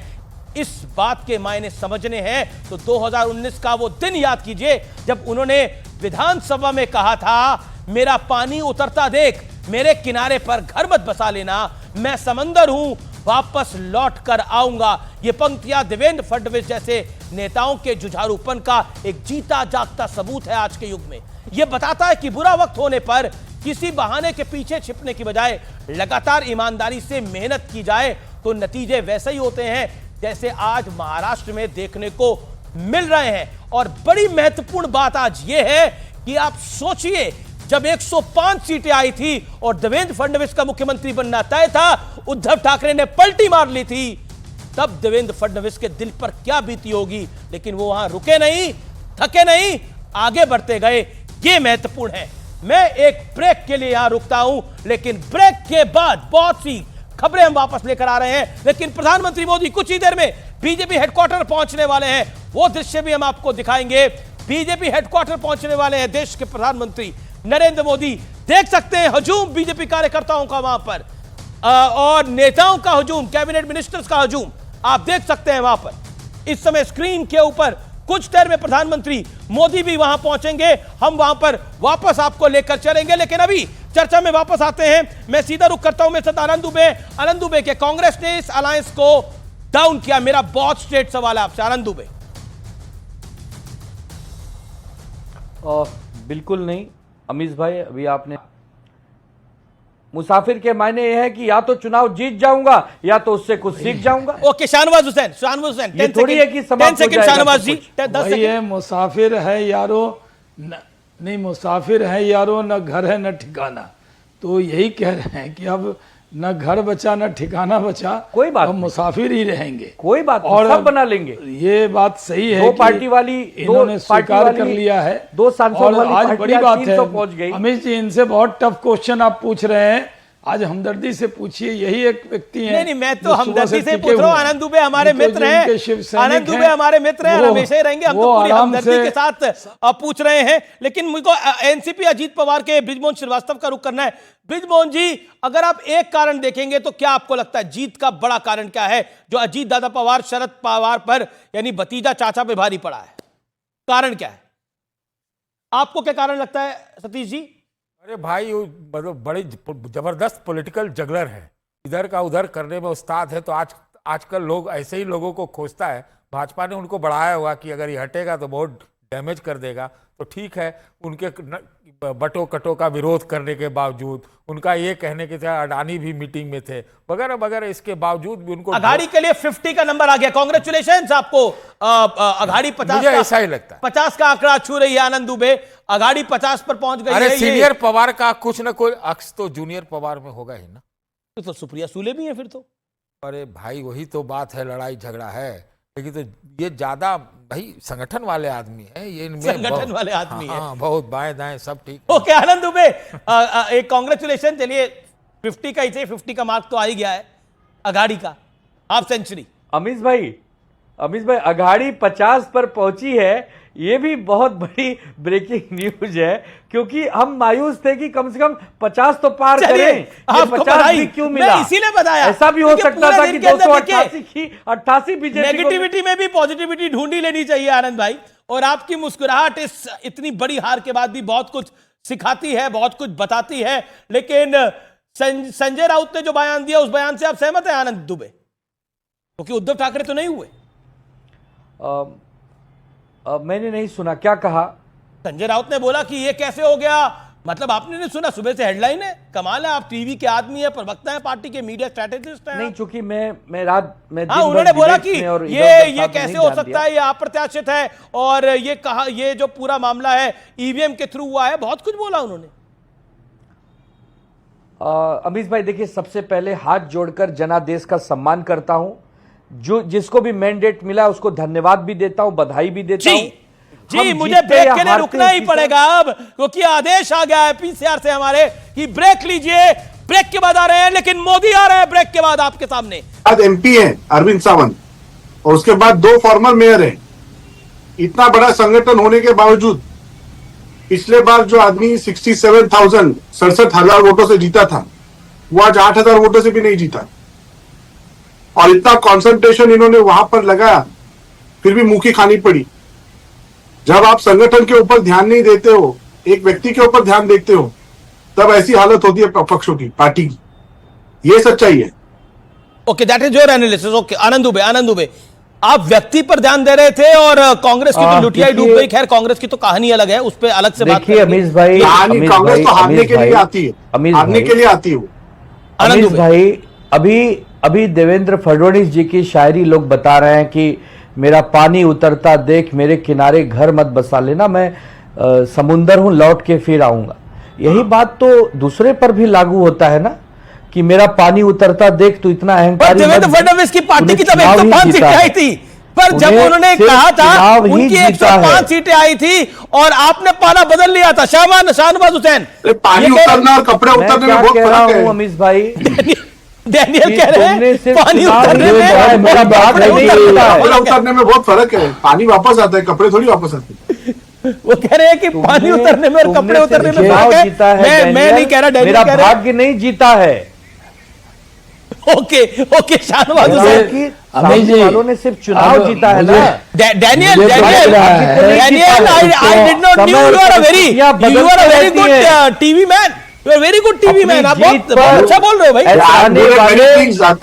इस बात के मायने समझने हैं तो 2019 का वो दिन याद कीजिए जब उन्होंने विधानसभा में कहा था, मेरा पानी उतरता देख, मेरे किनारे पर घर मत बसा लेना, मैं समंदर हूं, वापस लौट कर आऊंगा। ये पंक्तियां देवेंद्र फडणवीस जैसे नेताओं के जुझारूपन का एक जीता जागता सबूत है आज के युग में। यह बताता है कि बुरा वक्त होने पर किसी बहाने के पीछे छिपने की बजाय लगातार ईमानदारी से मेहनत की जाए तो नतीजे वैसे ही होते हैं जैसे आज महाराष्ट्र में देखने को मिल रहे हैं। और बड़ी महत्वपूर्ण बात आज यह है कि आप सोचिए, जब 105 सीटें आई थी और देवेंद्र फडणवीस का मुख्यमंत्री बनना तय था, उद्धव ठाकरे ने पलटी मार ली थी, तब देवेंद्र फडणवीस के दिल पर क्या बीती होगी। लेकिन वो वहां रुके नहीं, थके नहीं, आगे बढ़ते गए। ये महत्वपूर्ण है। मैं एक ब्रेक के लिए यहां रुकता हूं, लेकिन ब्रेक के बाद बहुत सी खबरें हम वापस लेकर आ रहे हैं। लेकिन प्रधानमंत्री मोदी कुछ ही देर में बीजेपी हेडक्वार्टर पहुंचने वाले हैं, वो दृश्य भी हम आपको दिखाएंगे। बीजेपी हेडक्वार्टर पहुंचने वाले हैं देश के प्रधानमंत्री नरेंद्र मोदी। देख सकते हैं हजूम बीजेपी कार्यकर्ताओं का वहां पर और नेताओं का हजूम, कैबिनेट मिनिस्टर्स का हजूम आप देख सकते हैं वहां पर। इस समय स्क्रीन के ऊपर कुछ देर में प्रधानमंत्री मोदी भी वहां पहुंचेंगे, हम वहां पर वापस आपको लेकर चलेंगे। लेकिन अभी चर्चा में वापस आते हैं। मैं सीधा रुख करता हूं मेरे साथ आनंद दुबे के। कांग्रेस ने इस अलायंस को डाउन किया, मेरा बहुत स्ट्रेट सवाल है आपसे आनंद दुबे। बिल्कुल नहीं अमीश भाई, अभी आपने मुसाफिर के मायने यह है कि या तो चुनाव जीत जाऊंगा या तो उससे कुछ सीख जाऊंगा। ओके, शाहनवाज हुसैन ये थोड़ी है कि 10 सेकंड शाहनवाज जी, 10 सेकंड। मुसाफिर है यारो नहीं, मुसाफिर है यारो, न घर है न ठिकाना। तो यही कह रहे हैं कि अब न घर बचा न ठिकाना बचा, कोई बात हम मुसाफिर ही रहेंगे, कोई बात और सब बना लेंगे। ये बात सही है, दो पार्टी वाली इन्होंने स्वीकार कर लिया है, 2 सांसद वाली आज बड़ी बात है। पहुंच गई। अमित जी, इनसे बहुत टफ क्वेश्चन आप पूछ रहे हैं, आज हमदर्दी से पूछिए। यही एक व्यक्ति है। नहीं, मैं तो हमदर्दी से पूछ रहा हूं। आनंद दुबे हमारे मित्र हैं, आनंद दुबे हमारे मित्र हैं, हमेशा ही रहेंगे। हम तो पूरी हमदर्दी के साथ पूछ रहे हैं। लेकिन मुझको एनसीपी अजीत पवार के बृजमोहन श्रीवास्तव का रुख करना है। बृजमोहन जी, अगर आप एक कारण देखेंगे तो क्या आपको लगता है जीत का बड़ा कारण क्या है जो अजीत दादा पवार शरद पवार पर यानी भतीजा चाचा पे भारी पड़ा है? कारण क्या है आपको, क्या कारण लगता है सतीश जी? अरे भाई, वो बड़ी जबरदस्त पॉलिटिकल जगलर है, इधर का उधर करने में उस्ताद है। तो आजकल लोग ऐसे ही लोगों को खोजता है। भाजपा ने उनको बढ़ाया हुआ कि अगर ये हटेगा तो बहुत डैमेज कर देगा। तो ठीक है, उनके बटो कटो का विरोध करने के बावजूद, उनका ये कहने के थे अडानी भी मीटिंग में थे वगैरह वगैरह, इसके बावजूद भी उनको अघाड़ी के लिए 50 का नंबर आ गया। कांग्रेचुलेशंस आपको। अघाड़ी 50 मुझे ऐसा ही लगता है 50 का आंकड़ा छू रही है आनंद दुबे। अघाड़ी 50 पर पहुंच गई है। अरे सीनियर पवार का कुछ ना कोई अक्स तो जूनियर पवार में होगा ही ना। तो सुप्रिया सूले भी है फिर तो। अरे भाई वही तो बात है, लड़ाई झगड़ा है, लेकिन तो ये ज्यादा भाई संगठन वाले आदमी है, ये संगठन वाले आदमी है। हाँ, बहुत बाएं दाएं सब ठीक। ओके आनंद दुबे, एक कांग्रेचुलेशन। चलिए 50 का ही चाहिए, 50 का मार्क तो आ ही गया है अघाड़ी का, हाफ सेंचुरी। अमीश भाई अघाड़ी 50 पर पहुंची है, ये भी बहुत बड़ी ब्रेकिंग न्यूज है, क्योंकि हम मायूस थे कि कम से कम 50 तो पार करें। 50 भी क्यों मिला, इसीलिए बताया। ऐसा भी हो सकता था कि 288 की 88 बीजेपी। नेगेटिविटी में भी पॉजिटिविटी ढूंढी लेनी चाहिए आनंद भाई। और आपकी मुस्कुराहट इस इतनी बड़ी हार के बाद भी बहुत कुछ सिखाती है, बहुत कुछ बताती है। लेकिन संजय राउत ने जो बयान दिया, उस बयान से आप सहमत हैं आनंद दुबे? क्योंकि उद्धव ठाकरे तो नहीं हुए। मैंने नहीं सुना, क्या कहा? संजय राउत ने बोला कि ये कैसे हो गया, मतलब आपने नहीं सुना? सुबह से हेडलाइन है, कमाल है, आप टीवी के आदमी है, प्रवक्ता है पार्टी के, मीडिया स्ट्रेटेजिस्ट है। नहीं, चूंकि मैं रात में उन्होंने बोला कि ये कैसे हो सकता है, ये अप्रत्याशित है, और ये कहा ये जो पूरा मामला है ईवीएम के थ्रू हुआ है, बहुत कुछ बोला उन्होंने। अमीश भाई देखिए, सबसे पहले हाथ जोड़कर जनादेश का सम्मान करता हूं, जो जिसको भी मैंडेट मिला उसको धन्यवाद भी देता हूं, बधाई भी देता हूं। जी मुझे ब्रेक के लिए रुकना ही पड़ेगा अब, क्योंकि आदेश आ गया है पीसीआर से हमारे कि ब्रेक लीजिए। ब्रेक के बाद आ रहे हैं, लेकिन मोदी आ रहे हैं ब्रेक के बाद आपके सामने। आज एमपी है अरविंद सावंत, और उसके बाद 2 फॉर्मर मेयर है। इतना बड़ा संगठन होने के बावजूद पिछले बार जो आदमी 67,000 वोटों से जीता था, वो आज 8,000 वोटों से भी नहीं जीता। और इतना कंसंट्रेशन इन्होंने वहां पर लगाया, फिर भी मुंह की खानी पड़ी। जब आप संगठन के ऊपर ध्यान नहीं देते हो, एक व्यक्ति के ऊपर ध्यान देखते हो, तब ऐसी हालत होती है पक्षों की, पार्टी की। ये सच्चाई है। Okay, that is your analysis. Okay Anand Dubey, आप व्यक्ति पर ध्यान दे रहे थे और कांग्रेस की तो लुटियाई डूब गई। खैर कांग्रेस की तो कहानी अलग है, उस पर अलग से बात करेंगे। अमीश भाई, कांग्रेस तो हारने के लिए आती है, हारने के लिए आती है। अमीश भाई, अभी देवेंद्र फडणवीस जी की शायरी लोग बता रहे हैं कि मेरा पानी उतरता देख मेरे किनारे घर मत बसा लेना, मैं समुंदर हूं लौट के फिर आऊंगा। यही बात तो दूसरे पर भी लागू होता है ना, कि मेरा पानी उतरता देख तू इतना अहंकारी। देवेंद्र फडणवीस की पार्टी की तब 105 सीटें आई थी, पर जब उन्होंने कहा था उनकी 105 सीटें आई थी और आपने पाना बदल लिया था। शाहनवाज हुसैन, पानी उतरना और कपड़े उतरने में बहुत फर्क है। अमीश भाई, डैनियल कह रहे हैं पानी उतरने में बहुत फर्क है। पानी वापस आता है, कपड़े थोड़ी वापस आते हैं। वो कह रहे हैं कि पानी उतरने में और कपड़े उतरने में फर्क है। मैं नहीं कह रहा, मेरा भाग्य नहीं जीता है। ओके शाहनवाज हुसैन, वालों ने सिर्फ चुनाव जीता है ना। Daniel, I did not knew you are a very good TV man, you are very good TV man. आप बहुत अच्छा बोल रहे हो भाई। आने वाले इस बात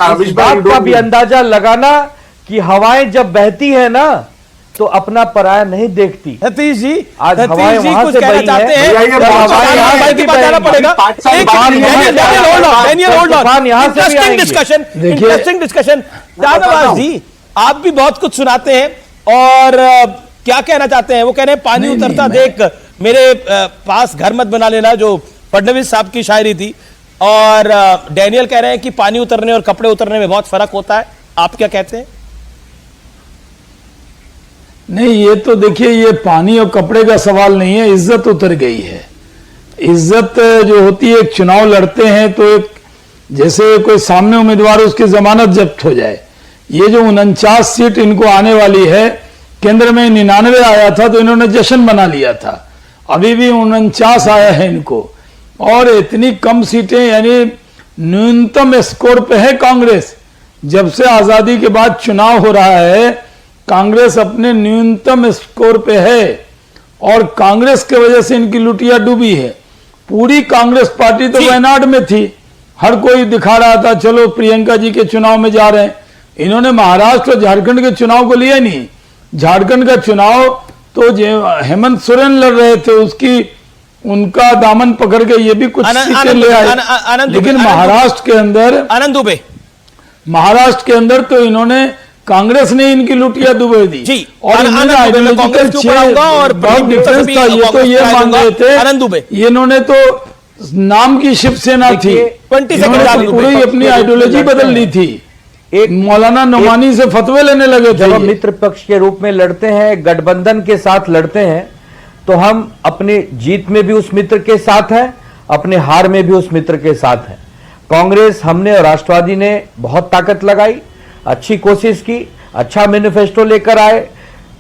का भी अंदाजा लगाना कि हवाएं जब बहती है ना तो अपना पराया नहीं देखती। सतीश जी, आज हवाएं वहां से बही चाहते हैं, इंटरेस्टिंग डिस्कशन। शाहनवाज जी, आप भी बहुत कुछ सुनाते हैं, और क्या कहना चाहते हैं? वो कह रहे हैं पानी उतरता देख मेरे पास घर मत बना लेना, जो फडणवीस साहब की शायरी थी। और डैनियल कह रहे हैं कि पानी उतरने और कपड़े उतरने में बहुत फर्क होता है। आप क्या कहते हैं? नहीं, ये तो देखिए, ये पानी और कपड़े का सवाल नहीं है, इज्जत उतर गई है। इज्जत जो होती है, एक चुनाव लड़ते हैं तो एक जैसे कोई सामने उम्मीदवार उसकी जमानत जब्त हो जाए। ये जो 49 सीट इनको आने वाली है, केंद्र में 99 आया था तो इन्होंने जश्न मना लिया था, अभी भी 49 आया है इनको, और इतनी कम सीटें, यानी न्यूनतम स्कोर पे है कांग्रेस। जब से आजादी के बाद चुनाव हो रहा है, कांग्रेस अपने न्यूनतम स्कोर पे है, और कांग्रेस के वजह से इनकी लुटिया डूबी है। पूरी कांग्रेस पार्टी तो वायनाड में थी, हर कोई दिखा रहा था चलो प्रियंका जी के चुनाव में जा रहे हैं। इन्होंने महाराष्ट्र और झारखंड के चुनाव को लिया नहीं। झारखंड का चुनाव तो हेमंत सोरेन लड़ रहे थे, उसकी उनका दामन पकड़ के ये भी कुछ सीटें ले आए। लेकिन महाराष्ट्र के अंदर आनंद दुबे, महाराष्ट्र के अंदर तो इन्होंने कांग्रेस ने इनकी लुटिया दुबई दी जी। और इन्होंने आइडियोलॉजिकल और बहुत डिफरेंस था। ये तो ये मान रहे थे आनंद दुबे, इन्होंने तो नाम की शिवसेना थी, इन्होंने पूरी अपनी आइडियोलॉजी बदल ली थी। एक मौलाना नुमानी से फतवे लेने लगे थे। जब हम मित्र पक्ष के रूप में लड़ते हैं, गठबंधन के साथ लड़ते हैं, तो हम अपनी जीत में भी उस मित्र के साथ हैं, अपने हार में भी उस मित्र के साथ हैं। कांग्रेस, हमने और राष्ट्रवादी ने बहुत ताकत लगाई, अच्छी कोशिश की, अच्छा मैनिफेस्टो लेकर आए।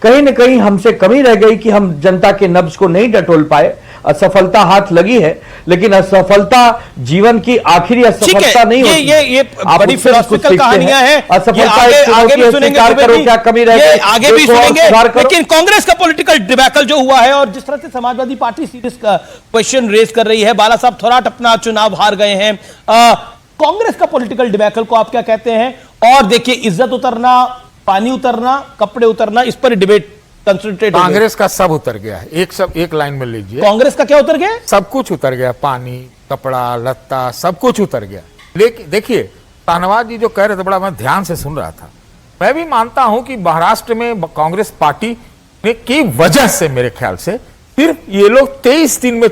कहीं न कहीं हमसे कमी रह गई कि हम जनता के नब्ज को नहीं टटोल पाए। असफलता हाथ लगी है, लेकिन असफलता जीवन की आखिरी असफलता नहीं होती। ये बड़ी फिलोसॉफिकल कहानियां हैं। असफलता आगे भी सुनेंगे, क्या कमी रह गई, आगे भी सुनेंगे। लेकिन कांग्रेस का पॉलिटिकल डिबैकल जो हुआ है और जिस तरह से Samajwadi Party serious question raise कर रही है, बाला साहब थोराट अपना चुनाव हार गए हैं, कांग्रेस का पॉलिटिकल डिबैकल को आप क्या कहते हैं? और देखिए, इज्जत उतरना, पानी उतरना, कपड़े उतरना, इस पर डिबेट कंसंट्रेट। कांग्रेस का सब उतर गया है, एक लाइन में लीजिए। कांग्रेस का क्या उतर गया? सब कुछ उतर गया, पानी, कपड़ा, लत्ता, सब कुछ उतर गया। लेकिन देखिए, शाहनवाज जी जो कह रहे थे, बड़ा मैं ध्यान से सुन रहा था। मैं भी मानता हूं कि महाराष्ट्र में कांग्रेस पार्टी की वजह से मेरे ख्याल से सिर्फ ये लोग 23 दिन में